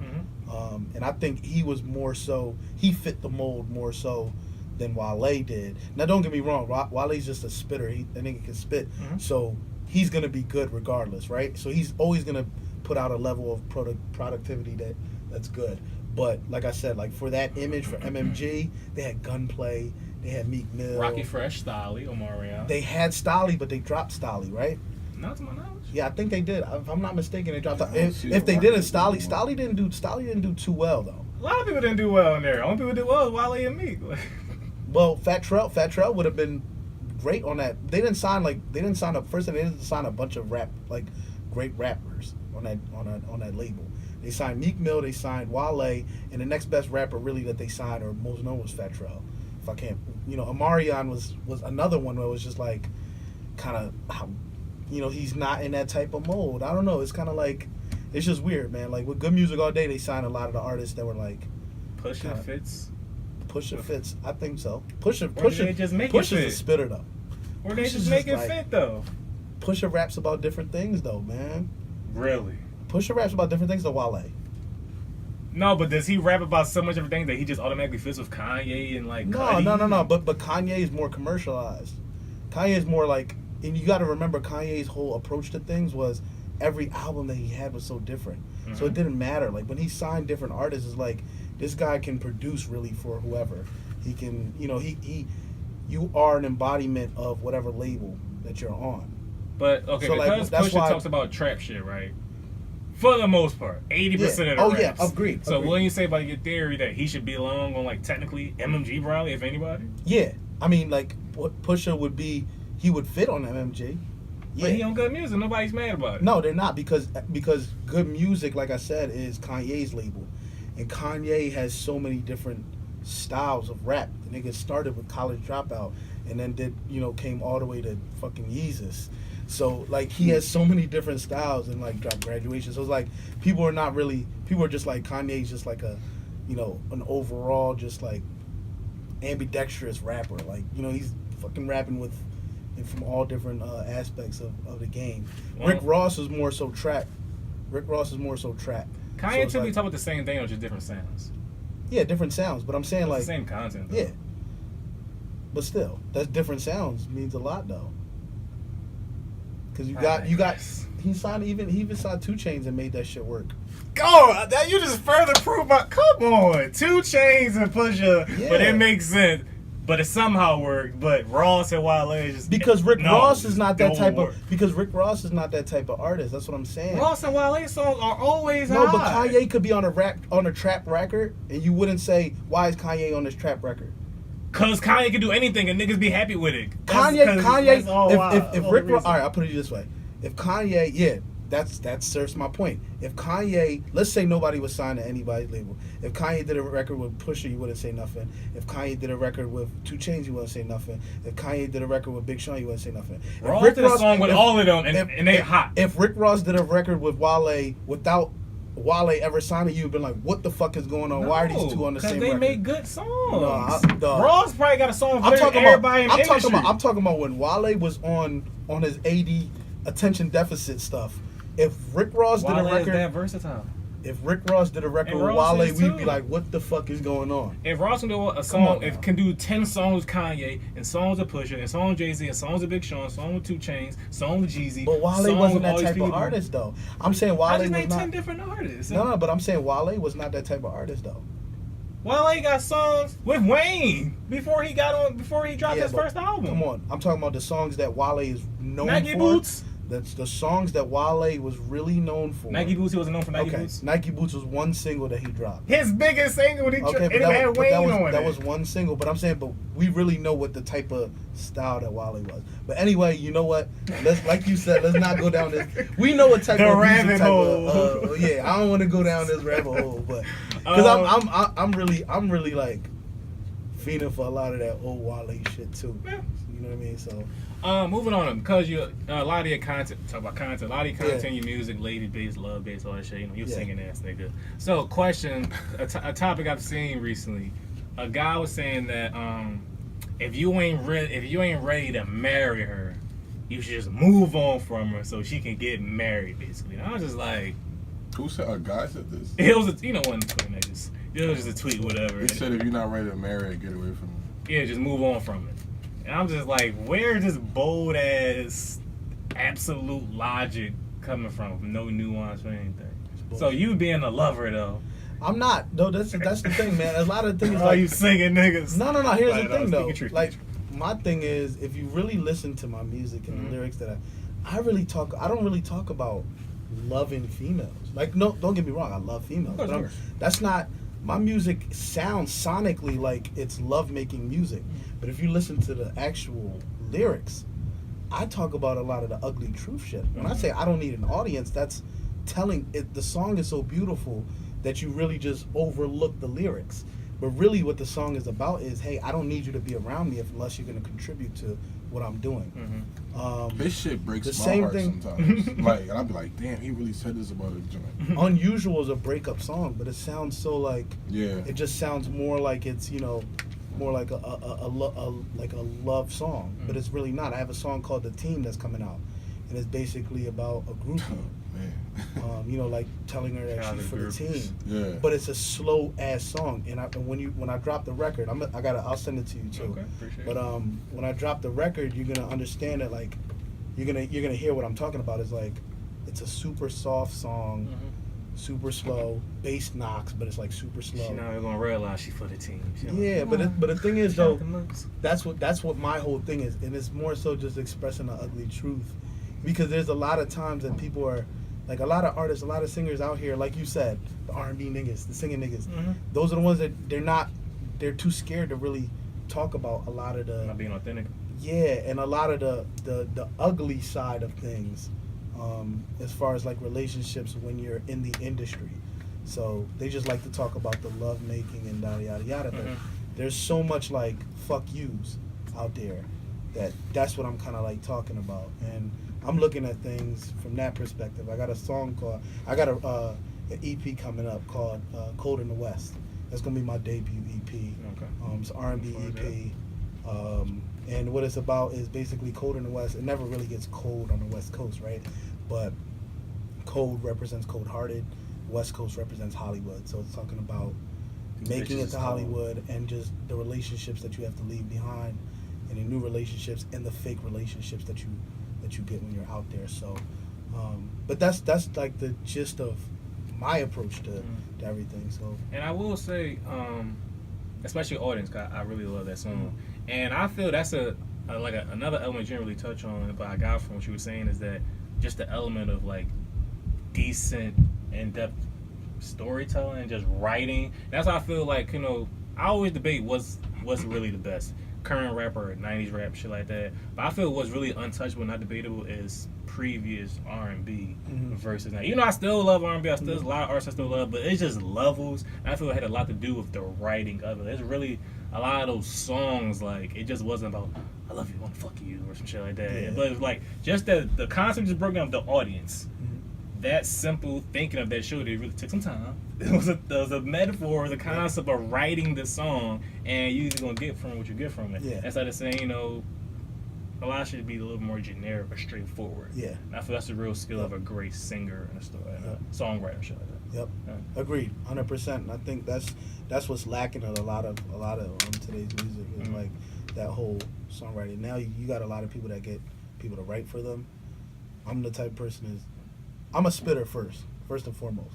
B: and I think he was more so. He fit the mold more so than Wale did. Now, don't get me wrong. Wale's just a spitter. That nigga can spit, so he's gonna be good regardless, right? So he's always gonna put out a level of productivity that's good. But like I said, like for that image for MMG, they had Gunplay, they had Meek Mill,
A: Rocky Fresh, Stolly, Omarion.
B: They had Stolly, but they dropped Stolly, right?
A: Not to my knowledge.
B: Yeah, I think they did. If I'm not mistaken, they dropped. If they didn't, Stolly didn't do too well though.
A: A lot of people didn't do well in there. Only people who did well was Wale and Meek.
B: Well, Fat Trell would have been great on that. They didn't sign a bunch of rap, like great rappers on that label. They signed Meek Mill, they signed Wale, and the next best rapper really that they signed or most known was Fat Trell. If I can't, Omarion was another one where it was just like kind of, he's not in that type of mode. I don't know. It's kind of like, it's just weird, man. Like with Good Music All Day, they signed a lot of the artists that were like
A: Pusha Fits.
B: Pusha Fits, I think so.
A: They just make
B: Pusha's
A: it fit.
B: a spitter though.
A: Or they
B: Pusha's
A: just make it
B: like,
A: fit though.
B: Pusha raps about different things though, man.
A: Really?
B: Pusha raps about different things than Wale.
A: No, but does he rap about so much different things that he just automatically fits with Kanye and like Cudi?
B: No. But Kanye is more commercialized. Kanye is more like, and you got to remember Kanye's whole approach to things was every album that he had was so different. Mm-hmm. So it didn't matter. Like when he signed different artists, it's like this guy can produce really for whoever. He can, you are an embodiment of whatever label that you're on.
A: But okay,
B: so
A: because
B: like,
A: Pusha talks about trap shit, right? For the most part, 80% of the raps.
B: Yeah, agreed.
A: So what do you say about your theory that he should belong on like technically MMG probably, if anybody?
B: Yeah, I mean like what Pusha would be, he would fit on MMG. Yeah.
A: But he on Good Music, nobody's mad about it.
B: No, they're not because Good Music, like I said, is Kanye's label, and Kanye has so many different styles of rap. The nigga started with College Dropout, and then came all the way to fucking Yeezus. So like he has so many different styles and like drop Graduation. So it's like people are just like Kanye's just like a, an overall just like ambidextrous rapper. Like he's fucking rapping with and from all different aspects of the game. Well, Rick Ross is more so trap.
A: Kanye
B: so
A: and Tip be talking about the same thing or just different sounds.
B: Yeah, different sounds. But I'm saying
A: it's
B: like
A: the same content though.
B: Yeah. But still, that's different sounds means a lot though. Because you got he even signed 2 Chainz and made that shit work.
A: Oh, that you just further prove my. Come on, 2 Chainz and Pusha, yeah. But it makes sense. But it somehow worked. But Ross and Wale is just
B: because Ross is not that type of Rick Ross is not that type of artist. That's what I'm saying.
A: Ross and Wale songs are always high.
B: No, but Kanye could be on a trap record, and you wouldn't say why is Kanye on this trap record. Cause
A: Kanye can do anything and niggas be happy with it.
B: Kanye. If Rick Ross, all right, I'll put it this way: if Kanye, that serves my point. If Kanye, let's say nobody was signed to anybody's label. If Kanye did a record with Pusha, you wouldn't say nothing. If Kanye did a record with 2 Chainz, you wouldn't say nothing. If Kanye did a record with Big Sean, you wouldn't say nothing.
A: Ross did a song with all of them, and they hot.
B: If Rick Ross did a record with Wale without Wale ever signing, you've been like, what the fuck is going on? Why are these two on the same record?
A: Because they make good songs.
B: No,
A: Ross probably got a song for everybody in the industry.
B: I'm talking about when Wale was on his AD attention deficit stuff. If Rick Ross did a record,
A: is that versatile.
B: If Rick Ross did a record with Wale, we'd be like, what the fuck is going on?
A: If Ross can do a song, can do 10 songs with Kanye, and songs with Pusha, and songs with Jay-Z, and songs with Big Sean, songs with 2 Chainz, songs with Jeezy.
B: But Wale wasn't that type of artist, though. I'm saying Wale was not. I just named
A: 10 different artists.
B: No, but I'm saying Wale was not that type of artist, though.
A: Wale got songs with Wayne before he dropped his first album.
B: Come on, I'm talking about the songs that Wale is known
A: Nike
B: for.
A: Boots.
B: That's the songs that Wale was really known for.
A: Nike Boots, he wasn't known for Nike Boots?
B: Nike Boots was one single that he dropped.
A: His biggest single, it had Wayne on it.
B: That was one single, but I'm saying, but we really know what the type of style that Wale was. But anyway, you know what? Like you said, let's not go down this. We know what type of music hole. Yeah, I don't want to go down this rabbit hole, but because I'm really like fiending for a lot of that old Wale shit too. Yeah. You know what I mean? So.
A: Moving on, because you a lot of your content, talk about content, a lot of your content, your music, lady bass, love bass, all that shit. You singing ass nigga. So, question, a topic I've seen recently. A guy was saying that if you ain't ready to marry her, you should just move on from her so she can get married, basically. And I was just like,
C: who said? A guy said this?
A: It was one of the Twitter niggas. It was just a tweet, whatever.
C: He said if you're not ready to marry her, get away from her.
A: Yeah, just move on from it. And I'm just like, where is this bold ass absolute logic coming from? No nuance or anything. So you being a lover though.
B: I'm not. No, that's the thing, man. A lot of things.
A: Are you singing niggas?
B: No. Here's the thing though. Like my thing is, if you really listen to my music and the lyrics that I don't really talk about loving females. Like no, don't get me wrong. I love females, but that's not. My music sounds sonically like it's love-making music. But if you listen to the actual lyrics, I talk about a lot of the ugly truth shit. When I say I don't need an audience, that's telling it. The song is so beautiful that you really just overlook the lyrics. But really, what the song is about is, hey, I don't need you to be around me unless you're going to contribute to what I'm doing.
C: This shit breaks
B: the
C: my
B: same
C: heart
B: thing,
C: sometimes. Like, and I'd be like, damn, he really said this about a joint.
B: Unusual is a breakup song, but it sounds so like,
C: Yeah.
B: it just sounds more like it's, more like like a love song, but it's really not. I have a song called The Team that's coming out, and it's basically about a groupie.
C: Man.
B: Like telling her that she's for the team.
C: Yeah.
B: But it's a slow ass song, and when I drop the record, I'll send it to you too.
A: Okay, appreciate
B: But
A: it.
B: when I drop the record, you're gonna understand it. Like, you're gonna hear what I'm talking about. It's like, it's a super soft song, super slow, bass knocks, but it's like super slow.
A: She now gonna realize she for the team.
B: But the thing is though,
A: moves.
B: that's what my whole thing is, and it's more so just expressing the ugly truth, because there's a lot of times that people are like, a lot of artists, a lot of singers out here, like you said, the R&B niggas, the singing niggas, those are the ones that they're too scared to really talk about a lot of the
A: Not being authentic.
B: and a lot of the ugly side of things, as far as like relationships when you're in the industry. So they just like to talk about the love making and yada yada yada. But there's so much like fuck yous out there that's what I'm kind of like talking about, and I'm looking at things from that perspective. I got an EP coming up called Cold in the West. That's gonna be my debut EP.
A: Okay.
B: It's R&B EP. And what it's about is basically cold in the West. It never really gets cold on the West Coast, right? But cold represents cold-hearted. West Coast represents Hollywood. So it's talking about making it to Hollywood and just the relationships that you have to leave behind, and the new relationships and the fake relationships that you get when you're out there. So, but that's like the gist of my approach to everything. So,
A: and I will say, especially audience, 'cause I really love that song, and I feel that's another element you didn't really touch on, but I got from what you were saying is that just the element of like decent, in-depth storytelling, just writing. That's why I feel like, I always debate what's really the best. Current rapper, 90s rap, shit like that. But I feel what's really untouchable, not debatable, is previous R&B versus now. I still love R&B. There's a lot of artists I still love, but it's just levels. And I feel it had a lot to do with the writing of it. There's really a lot of those songs, like, it just wasn't about, I love you, I want to fuck you, or some shit like that.
B: Yeah.
A: But it was like, just the concept just broke down the audience. That simple thinking of that show, they really took some time. There was a metaphor, the concept of writing the song, and you either gonna get from what you get from it.
B: Yeah.
A: Instead of saying, a lot should be a little more generic or straightforward.
B: yeah.
A: And I feel that's the real skill of a great singer and a songwriter, shit like that.
B: Yep.
A: Yeah.
B: Agreed, 100%. And I think that's what's lacking in a lot of today's music is like that whole songwriting. Now you got a lot of people that get people to write for them. I'm the type of person I'm a spitter first and foremost.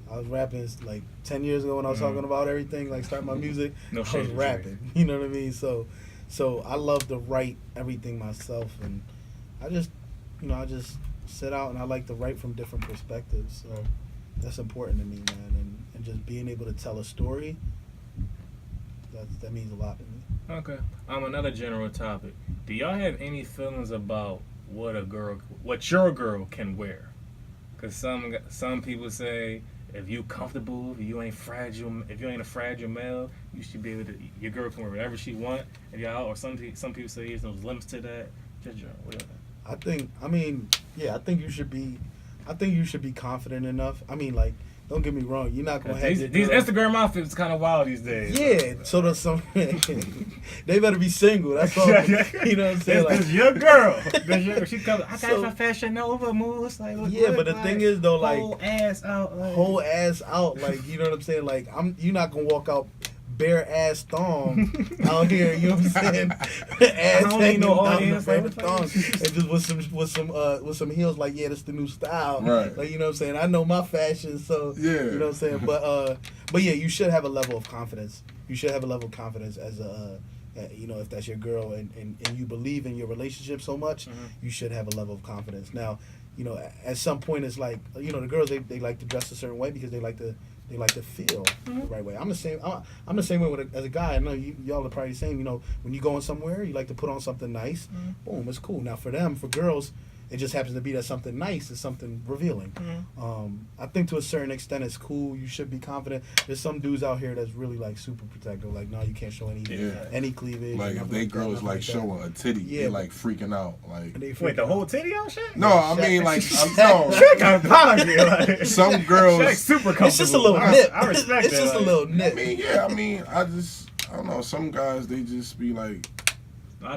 B: I was rapping like 10 years ago when I was talking about everything, like starting my music.
A: No
B: I was
A: shade,
B: rapping. You know what I mean? So I love to write everything myself, and I just sit out and I like to write from different perspectives. So that's important to me, man. And just being able to tell a story, that means a lot to me.
A: Okay. Another general topic. Do y'all have any feelings about what your girl can wear? Because some people say, if you comfortable, if you ain't a fragile male, you should be able to. Your girl can wear whatever she want. Or some people say there's no limits to that. Just whatever.
B: I think you should be. I think you should be confident enough. I mean, like, don't get me wrong. You're not gonna have
A: these Instagram outfits kind of wild these days.
B: Yeah, so does some. They better be single. That's all. You know what I'm saying?
A: That's your girm. She comes. I got my Fashion Nova moves. Like,
B: yeah, but the thing is though, like,
A: whole ass out.
B: Like, you know what I'm saying? Like, you're not gonna walk out bare ass thong out here, you know what I'm saying? Ass
A: don't need no audience,
B: down the thong, and just with some heels. Like, yeah, that's the new style.
C: Right.
B: Like, you know what I'm saying? I know my fashion, so
C: Yeah.
B: you know what I'm saying. But yeah, you should have a level of confidence. You should have a level of confidence as if that's your girl and you believe in your relationship so much, you should have a level of confidence. Now, at some point it's like, the girls they like to dress a certain way because they like to They like to feel the right way. I'm the same. I'm the same way as a guy. I know y'all are probably the same. You know, when you going somewhere, you like to put on something nice. Boom, it's cool. Now for girls, it just happens to be that something nice is something revealing. I think to a certain extent it's cool. You should be confident. There's some dudes out here that's really like super protective. Like, no, you can't show any cleavage.
C: Like if they girls like showing a titty, they like freaking out. Like
A: wait, the whole titty out shit?
C: No, I mean like no. Some girls
A: Shaq's super comfortable.
B: It's just a little nip.
A: I respect
B: it's
A: that.
B: just a little nip.
C: I mean, I don't know. Some guys they just be like.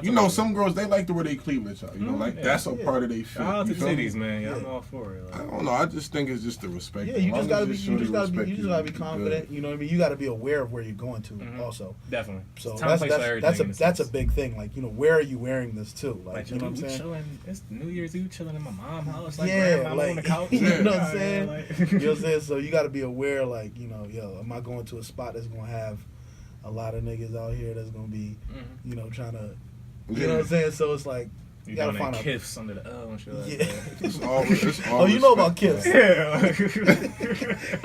C: You know, some girls they like to wear their cleavage out. You know, like that's a part of their fit.
A: Shout out to titties, man. Yeah, I'm all for it.
C: I don't know. I just think it's just the respect.
B: Yeah, you just gotta be confident. You know what I mean? You gotta be aware of where you're going to. Also,
A: definitely.
B: So that's a big thing. Like, you know, where are you wearing this to? Like, you know what I'm saying?
A: Chilling. It's New Year's Eve, chilling in my mom's house. Like,
B: yeah, like
A: on the couch.
B: you know what I'm saying? You know what I'm saying? So you gotta be aware. Like, you know, am I going to a spot that's gonna have a lot of niggas out here that's gonna be, you know, trying to. You know what I'm saying? So it's like you gotta find out.
A: Kiss under the L and shit like that.
C: It's all
B: you know about Kiss?
A: Yeah.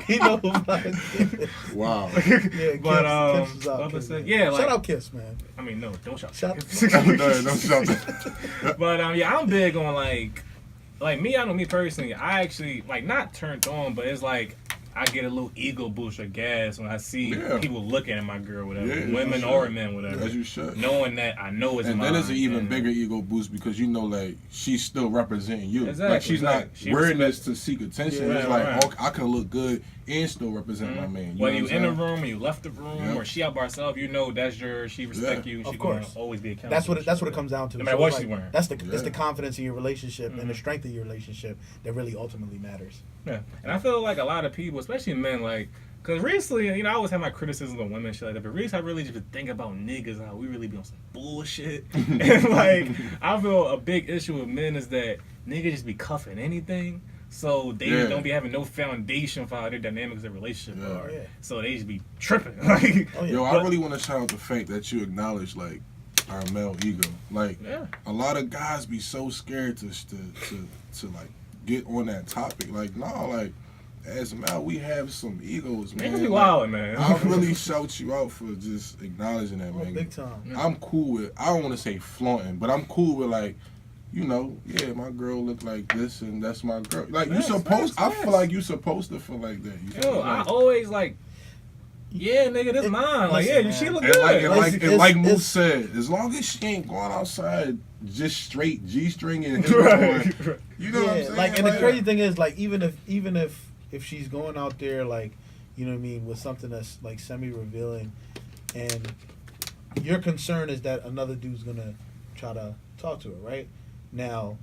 B: You know about Kiss.
C: Wow.
B: Yeah, Kiss is out.
A: Kiss,
B: like,
A: shout
B: out Kiss, man.
A: I mean, no, don't shout.
B: Shout
C: don't shout.
A: But I'm big on like me. I know me personally. I actually like not turned on, but it's like. I get a little ego boost or gas when I see people looking at my girl, whatever, women or men, whatever.
C: As you should.
A: Knowing that I know it's
C: mine.
A: And
C: then it's an even bigger ego boost because you know, like, she's still representing you.
A: Exactly.
C: Like, she's not wearing this to seek attention.
A: Yeah,
C: it's like, oh, I can look good and still represent my man.
A: Whether you in the room or you left the room or she out by herself, you know that's she respect you. She's gonna always be accountable.
B: That's what it comes down to.
A: No matter what she's wearing.
B: It's the confidence in your relationship and the strength of your relationship that really ultimately matters.
A: Yeah, and I feel like a lot of people, especially men, like, because recently, you know, I always have my criticisms of women and shit like that, but recently I really just been thinking about niggas, how we really be on some bullshit. And, like, I feel a big issue with men is that niggas just be cuffing anything, so they don't be having no foundation for how their dynamics of relationship are. Yeah. So they just be tripping. Like,
C: I really want to shout out the fact that you acknowledge, like, our male ego. Like, a lot of guys be so scared to like, get on that topic. Like, no, like, as a man, we have some egos, man.
A: Niggas be wildin', man.
C: I really shout you out for just acknowledging that, man.
B: Big time.
C: I'm cool with, I don't want to say flaunting, but I'm cool with, like, you know, my girl look like this and that's my girl. Like, I feel like you supposed to feel like that.
A: Yo, I always, like, nigga, this mine. Like, she look good.
C: Like Mus said, as long as she ain't going outside just straight G-string and you know what I'm saying?
B: Like, and the crazy thing is, like, even if she's going out there, like, you know what I mean, with something that's like semi-revealing, and your concern is that another dude's gonna try to talk to her, right? Now,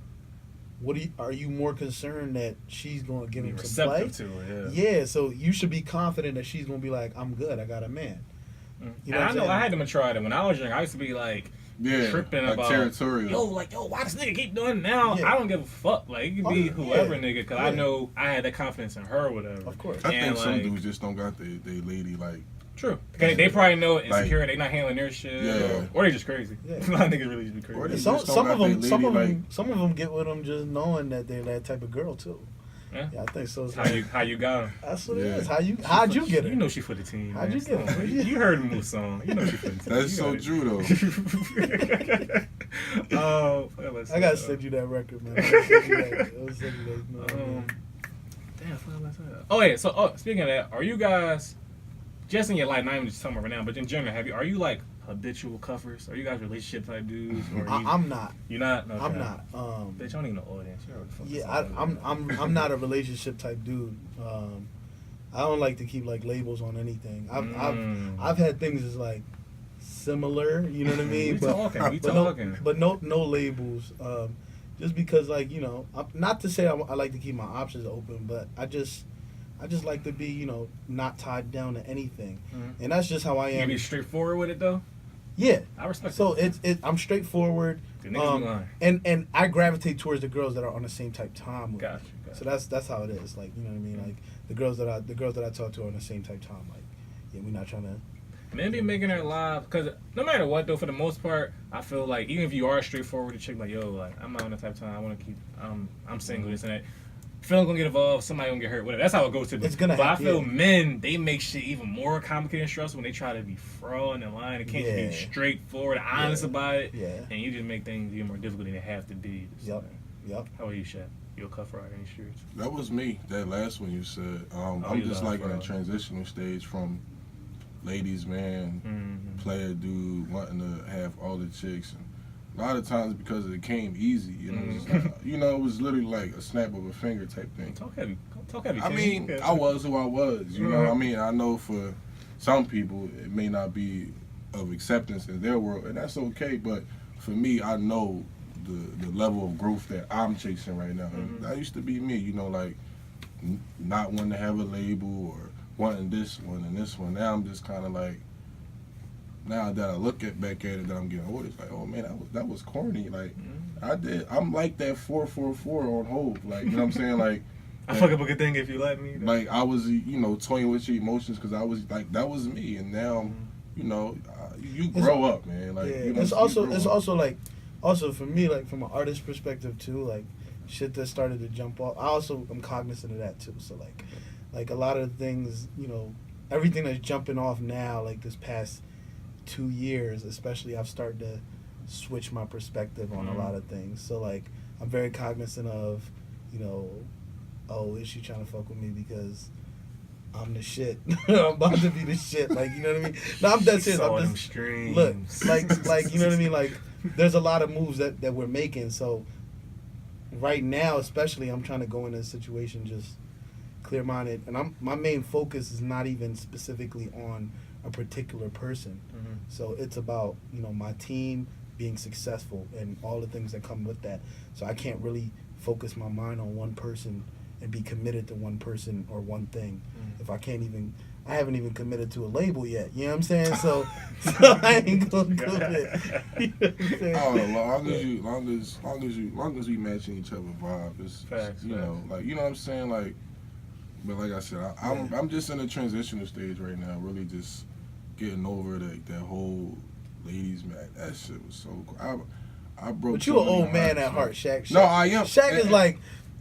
B: are you more concerned that she's gonna give him some play?
A: To her,
B: yeah, so you should be confident that she's gonna be like, I'm good, I got a man.
A: You know, I had to mature that when I was young. I used to be like tripping
C: like
A: about
C: territorial.
A: Why this nigga keep doing it now? I don't give a fuck. Like, it could be whoever nigga, because I know I had that confidence in her or whatever.
B: Of course.
C: I think some dudes just don't got they lady like.
A: True. They probably know insecure. Like, they not handling their shit, or they just crazy. A lot of niggas really just be crazy.
B: Some of them get with them just knowing that they're that type of girl too. Yeah, I think so.
A: How you got them?
B: That's what it is. How'd you get her?
A: You know she for the team.
B: How'd you get her?
A: You heard the Mus song. You know she for the team.
C: That's so true
A: though.
B: I gotta send you that record, man.
A: So speaking of that, are you guys just in your life, not even just talking about right now, but in general, are you like habitual cuffers? Are you guys relationship type dudes? Or
B: I'm not.
A: You're not? Okay.
B: I'm not.
A: Bitch, I don't even know audience.
B: I'm not a relationship type dude. I don't like to keep like labels on anything. I've had things that's like similar, you know what I mean?
A: We talking.
B: But no labels. Just because, like, you know, not to say I like to keep my options open, but I just like to be, you know, not tied down to anything, and that's just how I am.
A: You be straightforward with it though.
B: Yeah,
A: I respect.
B: So I'm straightforward, and I gravitate towards the girls that are on the same type time with me. So that's how it is. Like, you know what I mean? Like the girls that I talk to are on the same type time. Like, we're not trying to.
A: Men be making her live, because no matter what though, for the most part, I feel like even if you are straightforward, the chick like, yo, like, I'm not on the type of time I want to keep. I'm single, this and that. feeling gonna get involved, somebody gonna get hurt, whatever. That's how it goes to.
B: It's gonna
A: but
B: happen,
A: I feel
B: yeah.
A: men, they make shit even more complicated and stressful when they try to be fraud and lying. They can't
B: Yeah.
A: just be straightforward, honest about it.
B: Yeah.
A: And you just make things even more difficult than they have to be.
B: Yep. Yep.
A: How are you, Shaq? You a cuff rider in the streets?
C: That was me. That last one you said. I'm
A: you
C: just
A: love
C: like in a
A: fraud.
C: transitional stage from ladies man,
A: Mm-hmm.
C: player dude, wanting to have all the chicks. And a lot of times because it came easy, you know, it's like, you know, it was literally like a snap of a finger type thing.
A: Talk heavy. Talk heavy.
C: I
A: King.
C: mean,
A: Yeah.
C: I was who I was, you know. I mean, I know for some people it may not be of acceptance in their world, and that's okay. But for me, I know the level of growth that I'm chasing right now. And that used to be me, you know, like not wanting to have a label or wanting this one and this one. Now I'm just kind of like, now that I look back at it, that I'm getting older, it's like, oh man, that was corny. Like I'm like that 444 on hold. Like, you know what I'm saying? Like,
A: I fuck up a good thing if you let me.
C: like I was, you know, toying with your emotions because I was like, that was me, and now, you know, you grow up, man. Like,
B: Yeah,
C: you know,
B: it's
C: you
B: also
C: grow
B: it's
C: up.
B: also like, also for me, like from an artist perspective too, like shit that started to jump off. I also am cognizant of that too. So like a lot of the things, you know, everything that's jumping off now, like this past 2 years, especially, I've started to switch my perspective on a lot of things. So like I'm very cognizant of, you know, oh, is she trying to fuck with me because I'm the shit? I'm about to be the shit. Like, you know what I mean? No, I'm dead serious.
A: Saw
B: I'm
A: them
B: just
A: streams.
B: look, like you know what I mean? Like, there's a lot of moves that we're making. So right now, especially, I'm trying to go in a situation just clear-minded, and my main focus is not even specifically on a particular person. So it's about, you know, my team being successful and all the things that come with that. So I can't really focus my mind on one person and be committed to one person or one thing if I haven't even committed to a label yet. You know what I'm saying? So I ain't gonna do it. You know what I'm saying?
C: long as we matching each other vibe, it's
A: Facts,
C: you know, like, you know what I'm saying, like. But like I said, I'm just in a transitional stage right now, really just getting over that whole ladies man. That shit was so cool. I broke.
B: But you
C: so
B: an
C: many
B: old man
C: hearts,
B: at heart, Shaq.
C: No, I am.
B: Shaq is like,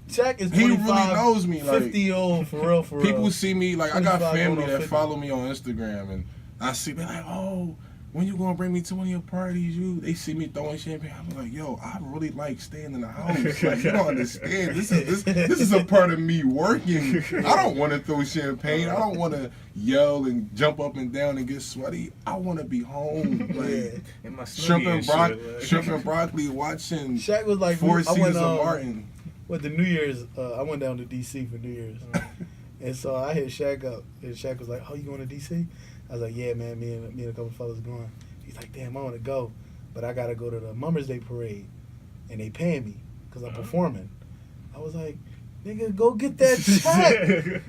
B: Shaq is 25,
C: He really knows me, like
B: 50-year-old, for real, for real.
C: People see me, like, I got
B: 25
C: family
B: going on
C: that
B: 50.
C: follow me on Instagram, and I see, they're like, oh, when you gonna bring me to one of your parties? They see me throwing champagne. I'm like, yo, I really like staying in the house. Like, you don't understand. This is a part of me working. I don't want to throw champagne. I don't want to yell and jump up and down and get sweaty. I want to be home. Like,
A: In my
C: shrimp
A: snuggie
C: and,
A: shit, like.
C: shrimp and broccoli watching
B: Shaq was like,
C: Four
B: I
C: Seasons
B: went,
C: of Martin.
B: With the New Year's, I went down to DC for New Year's. And so I hit Shaq up, and Shaq was like, oh, you going to DC? I was like, yeah, man, me and a couple fellas going. He's like, damn, I want to go, but I got to go to the Mother's Day parade, and they paying me because I'm performing. I was like, nigga, go get that check.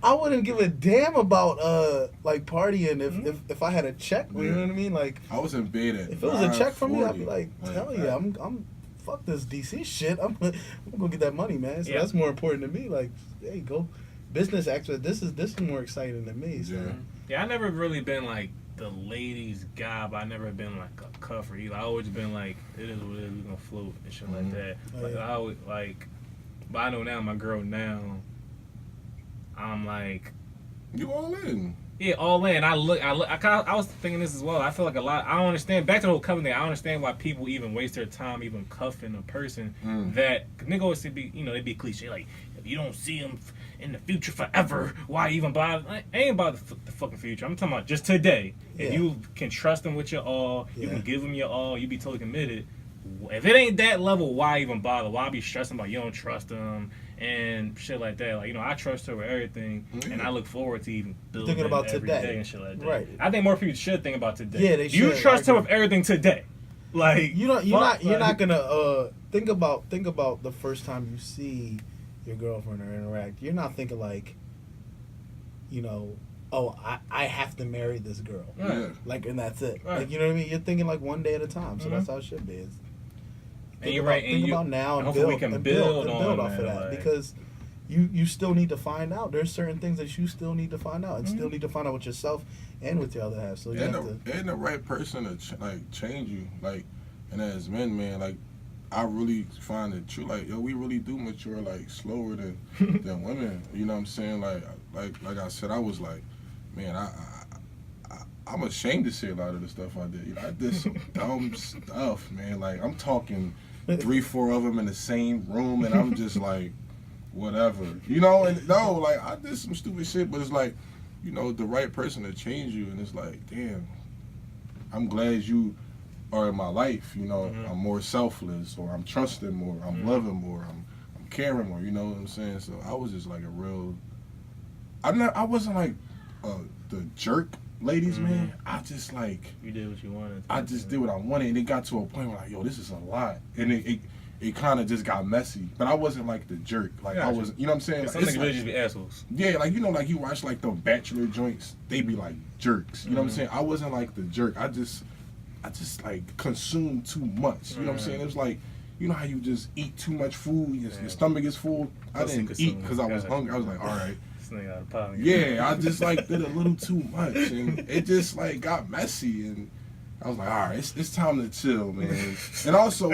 B: I wouldn't give a damn about like partying if I had a check. You know what I mean? Like,
C: I was in bed at
B: if it was a check from me, I'd
C: 9:40.
B: be like, hell yeah, I'm fuck this DC shit. I'm gonna get that money, man. So that's more important to me. Like, hey, go business aspect. This is more exciting than me. So.
A: Yeah, I never really been like the ladies guy, but I never been like a cuffer either. I always been like, it is what it is, we gonna float and shit like that. Like I always like, but I know now my girl now, I'm like,
C: You all in.
A: yeah, all in. I was thinking this as well. I feel like a lot. I don't understand. Back to the whole cuffing thing. I don't understand why people even waste their time even cuffing a person that nigga always be, you know, they be cliche like, if you don't see them in the future forever, why even bother? I ain't about the fucking future. I'm talking about just today. If you can trust them with your all, you can give them your all, you be totally committed. If it ain't that level, why even bother? Why be stressing about you don't trust them and shit like that? Like, you know, I trust her with everything, and I look forward to even building
B: Thinking about
A: every
B: today.
A: day and shit like that.
B: Right.
A: I think more people should think about today.
B: Yeah, they
A: Do you
B: should.
A: trust her
B: I
A: with everything today? Like,
B: you're not gonna think about the first time you see your girlfriend or interact. You're not thinking like, you know, oh, I have to marry this girl.
C: Yeah.
B: Like, and that's it.
A: Right.
B: Like, you know what I mean? You're thinking like one day at a time. So that's how it should be. It's,
A: And you're right.
B: Think about now and
A: hopefully
B: build,
A: we can
B: and
A: build
B: build
A: on
B: off of that,
A: like,
B: because you still need to find out. There's certain things that you still need to find out, and still need to find out with yourself and with the other half. So you have to.
C: And the right person to like change you, like, and as men, man, like, I really find it true. Like, yo, we really do mature like slower than women. You know what I'm saying? Like I said, I was like, man, I'm ashamed to say a lot of the stuff I did. You know, I did some dumb stuff, man. Like, I'm talking 3-4 of them in the same room, and I'm just like, whatever. You know, and no, like, I did some stupid shit, but it's like, you know, the right person to change you, and it's like, damn, I'm glad you are in my life. You know, I'm more selfless, or I'm trusting more, I'm loving more, I'm caring more. You know what I'm saying? So I was just like a real. I wasn't like the jerk. Ladies, man, I just like...
A: You did what you wanted.
C: I just did what I wanted, and it got to a point where like, yo, this is a lot. And it kind of just got messy. But I wasn't like the jerk. Like, I wasn't... You know what I'm saying? Like,
A: some niggas really just be assholes.
C: Yeah, like, you know, like you watch like the Bachelor joints, they be like jerks. You know what I'm saying? I wasn't like the jerk. I just like consumed too much. You know what I'm saying? It was like, you know how you just eat too much food, your stomach is full? I didn't eat because I was hungry. I was like, all right. Yeah, I just like did a little too much, and it just like got messy, and I was like, all right, it's time to chill, man. And also,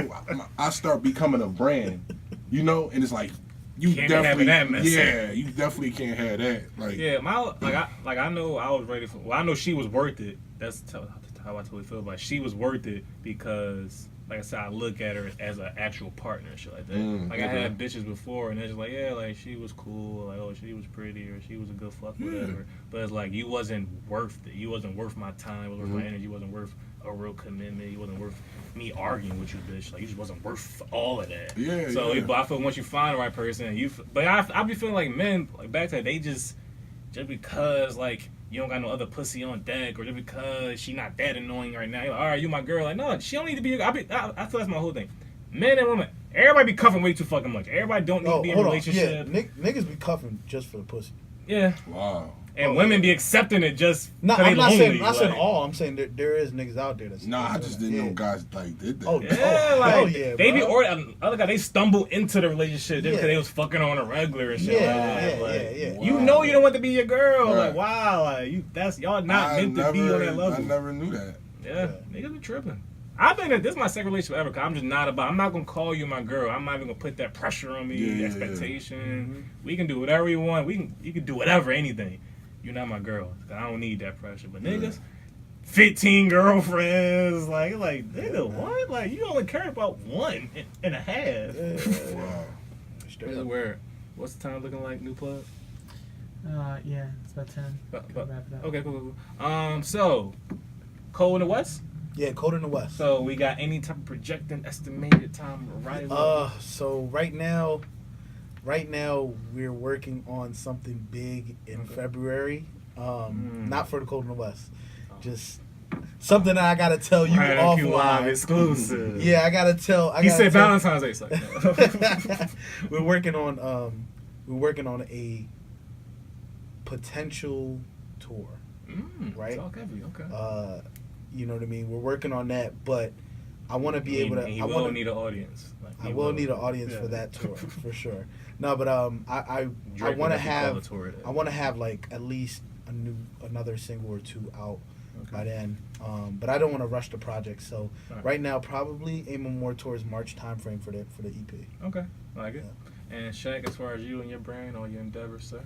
C: I start becoming a brand, you know, and it's like you
A: can't
C: definitely,
A: that messy.
C: Yeah, you definitely can't have that. Like,
A: yeah, I know I was ready for. Well, I know she was worth it. That's how I totally feel about it. She was worth it because, like I said, I look at her as an actual partner and shit like that. I had bitches before, and they're just like, yeah, like, she was cool, like, oh, she was pretty, or she was a good fuck, whatever. But it's like, you wasn't worth it. You wasn't worth my time, you wasn't worth my energy, you wasn't worth a real commitment, you wasn't worth me arguing with you, bitch. Like, you just wasn't worth all of that.
C: Yeah,
A: so, but I feel once you find the right person, but I be feeling like men, like, back to that, they just because, like, you don't got no other pussy on deck, or just because she not that annoying right now. You're like, all right, you my girl. Like, no, she don't need to be your girl. I feel that's my whole thing. Men and women, everybody be cuffing way too fucking much. Everybody don't need to be in a relationship.
B: Yeah, niggas be cuffing just for the pussy.
A: Yeah.
C: Wow.
A: And women be accepting it just
B: no,
A: because
B: I'm
A: they
B: not
A: lonely.
B: saying, not saying all. I'm saying there is niggas out there that's...
C: Nah, I just didn't know guys like did that.
A: Oh, yeah, like,
B: yeah,
A: they be other guy, they stumble into the relationship just because they was fucking on a regular and shit.
B: Yeah.
A: You know you don't want to be your girl.
C: Right.
A: Like, wow, like, that's y'all not meant to be on that level.
C: I never knew that.
A: Yeah, niggas be tripping. This is my second relationship ever, because I'm not going to call you my girl. I'm not even going to put that pressure on me, expectation. We can do whatever we want. You can do whatever, anything. You're not my girl. I don't need that pressure. But niggas, 15 girlfriends, like nigga, what? Like, you only care about one and a half.
C: Wow.
A: Straight up. Weird. What's the time looking like, new plug?
D: Yeah, it's about 10.
A: Wrap it up. Okay, cool. So, cold in the west?
B: Yeah, cold in the west.
A: So we got any type of projected estimated time of arrival?
B: So right now we're working on something big in February. Not for the cold in the west. Just something that I gotta tell you offline.
A: Exclusive.
B: Yeah, I gotta tell.
A: He said Valentine's Day. So.
B: We're working on a potential tour. Right?
A: Talk heavy. Okay.
B: You know what I mean? We're working on that, but I want to be able to.
A: I will need an audience.
B: I will need an audience for that tour for sure. No, but I want to have like at least another single or two out by then. But I don't want to rush the project. So right now, probably aiming more towards March timeframe for the EP.
A: Okay, I like it. And Shaq, as far as you and your brand or your endeavors, sir.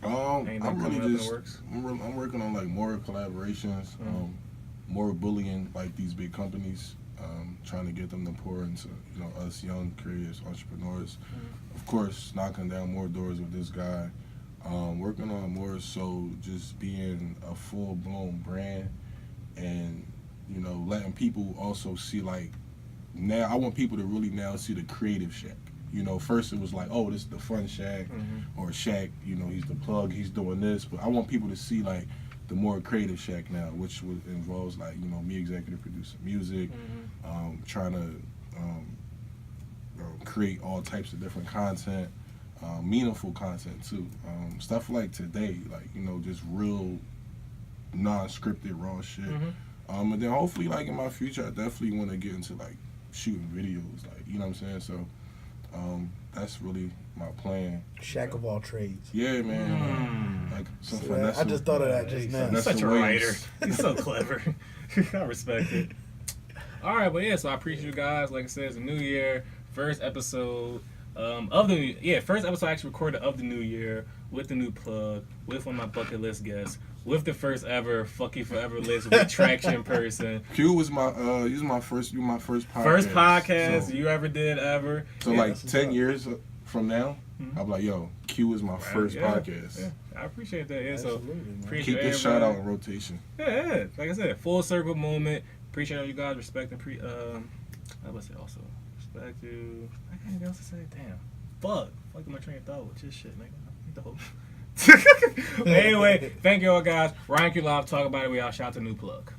C: I'm really just I'm working on like more collaborations, more bullying like these big companies, trying to get them to pour into us young creators, entrepreneurs. Of course, knocking down more doors with this guy. Working on more so just being a full blown brand, and letting people also see like now. I want people to really now see the creative Shaq. First it was like, oh, this is the fun Shaq, or Shaq, he's the plug, he's doing this. But I want people to see like the more creative Shaq now, which involves like, me executive producing music, trying to create all types of different content, meaningful content too. Stuff like today, like, just real non-scripted raw shit. And then hopefully like in my future, I definitely want to get into like shooting videos, like, you know what I'm saying? So that's really my plan.
B: Shaq of all trades.
C: Yeah, man. Like some finesse.
B: I just thought of that just now.
A: He's such a writer. He's so clever. I respect it. All right, but yeah, so I appreciate you guys. Like I said, it's a new year, first episode of the first episode I actually recorded of the new year with the new plug, with one of my bucket list guests, with the first ever Fuck You Forever list retraction person.
C: Q was my you was my first podcast.
A: First podcast
C: so,
A: you ever did ever.
C: So
A: yeah,
C: like 10 years from now, I'm like, yo, Q is my first
A: yeah,
C: podcast.
A: Yeah, I appreciate that. Yeah, so appreciate
C: keep this shout out in rotation.
A: Yeah, like I said, full circle moment. Appreciate all you guys, respect and I would say also respect you. I can't even else to say. Damn, fuck my train of thought with this shit, nigga. Anyway, thank you all guys. RightonQuelive, talk about it. We all shout out to New Plug.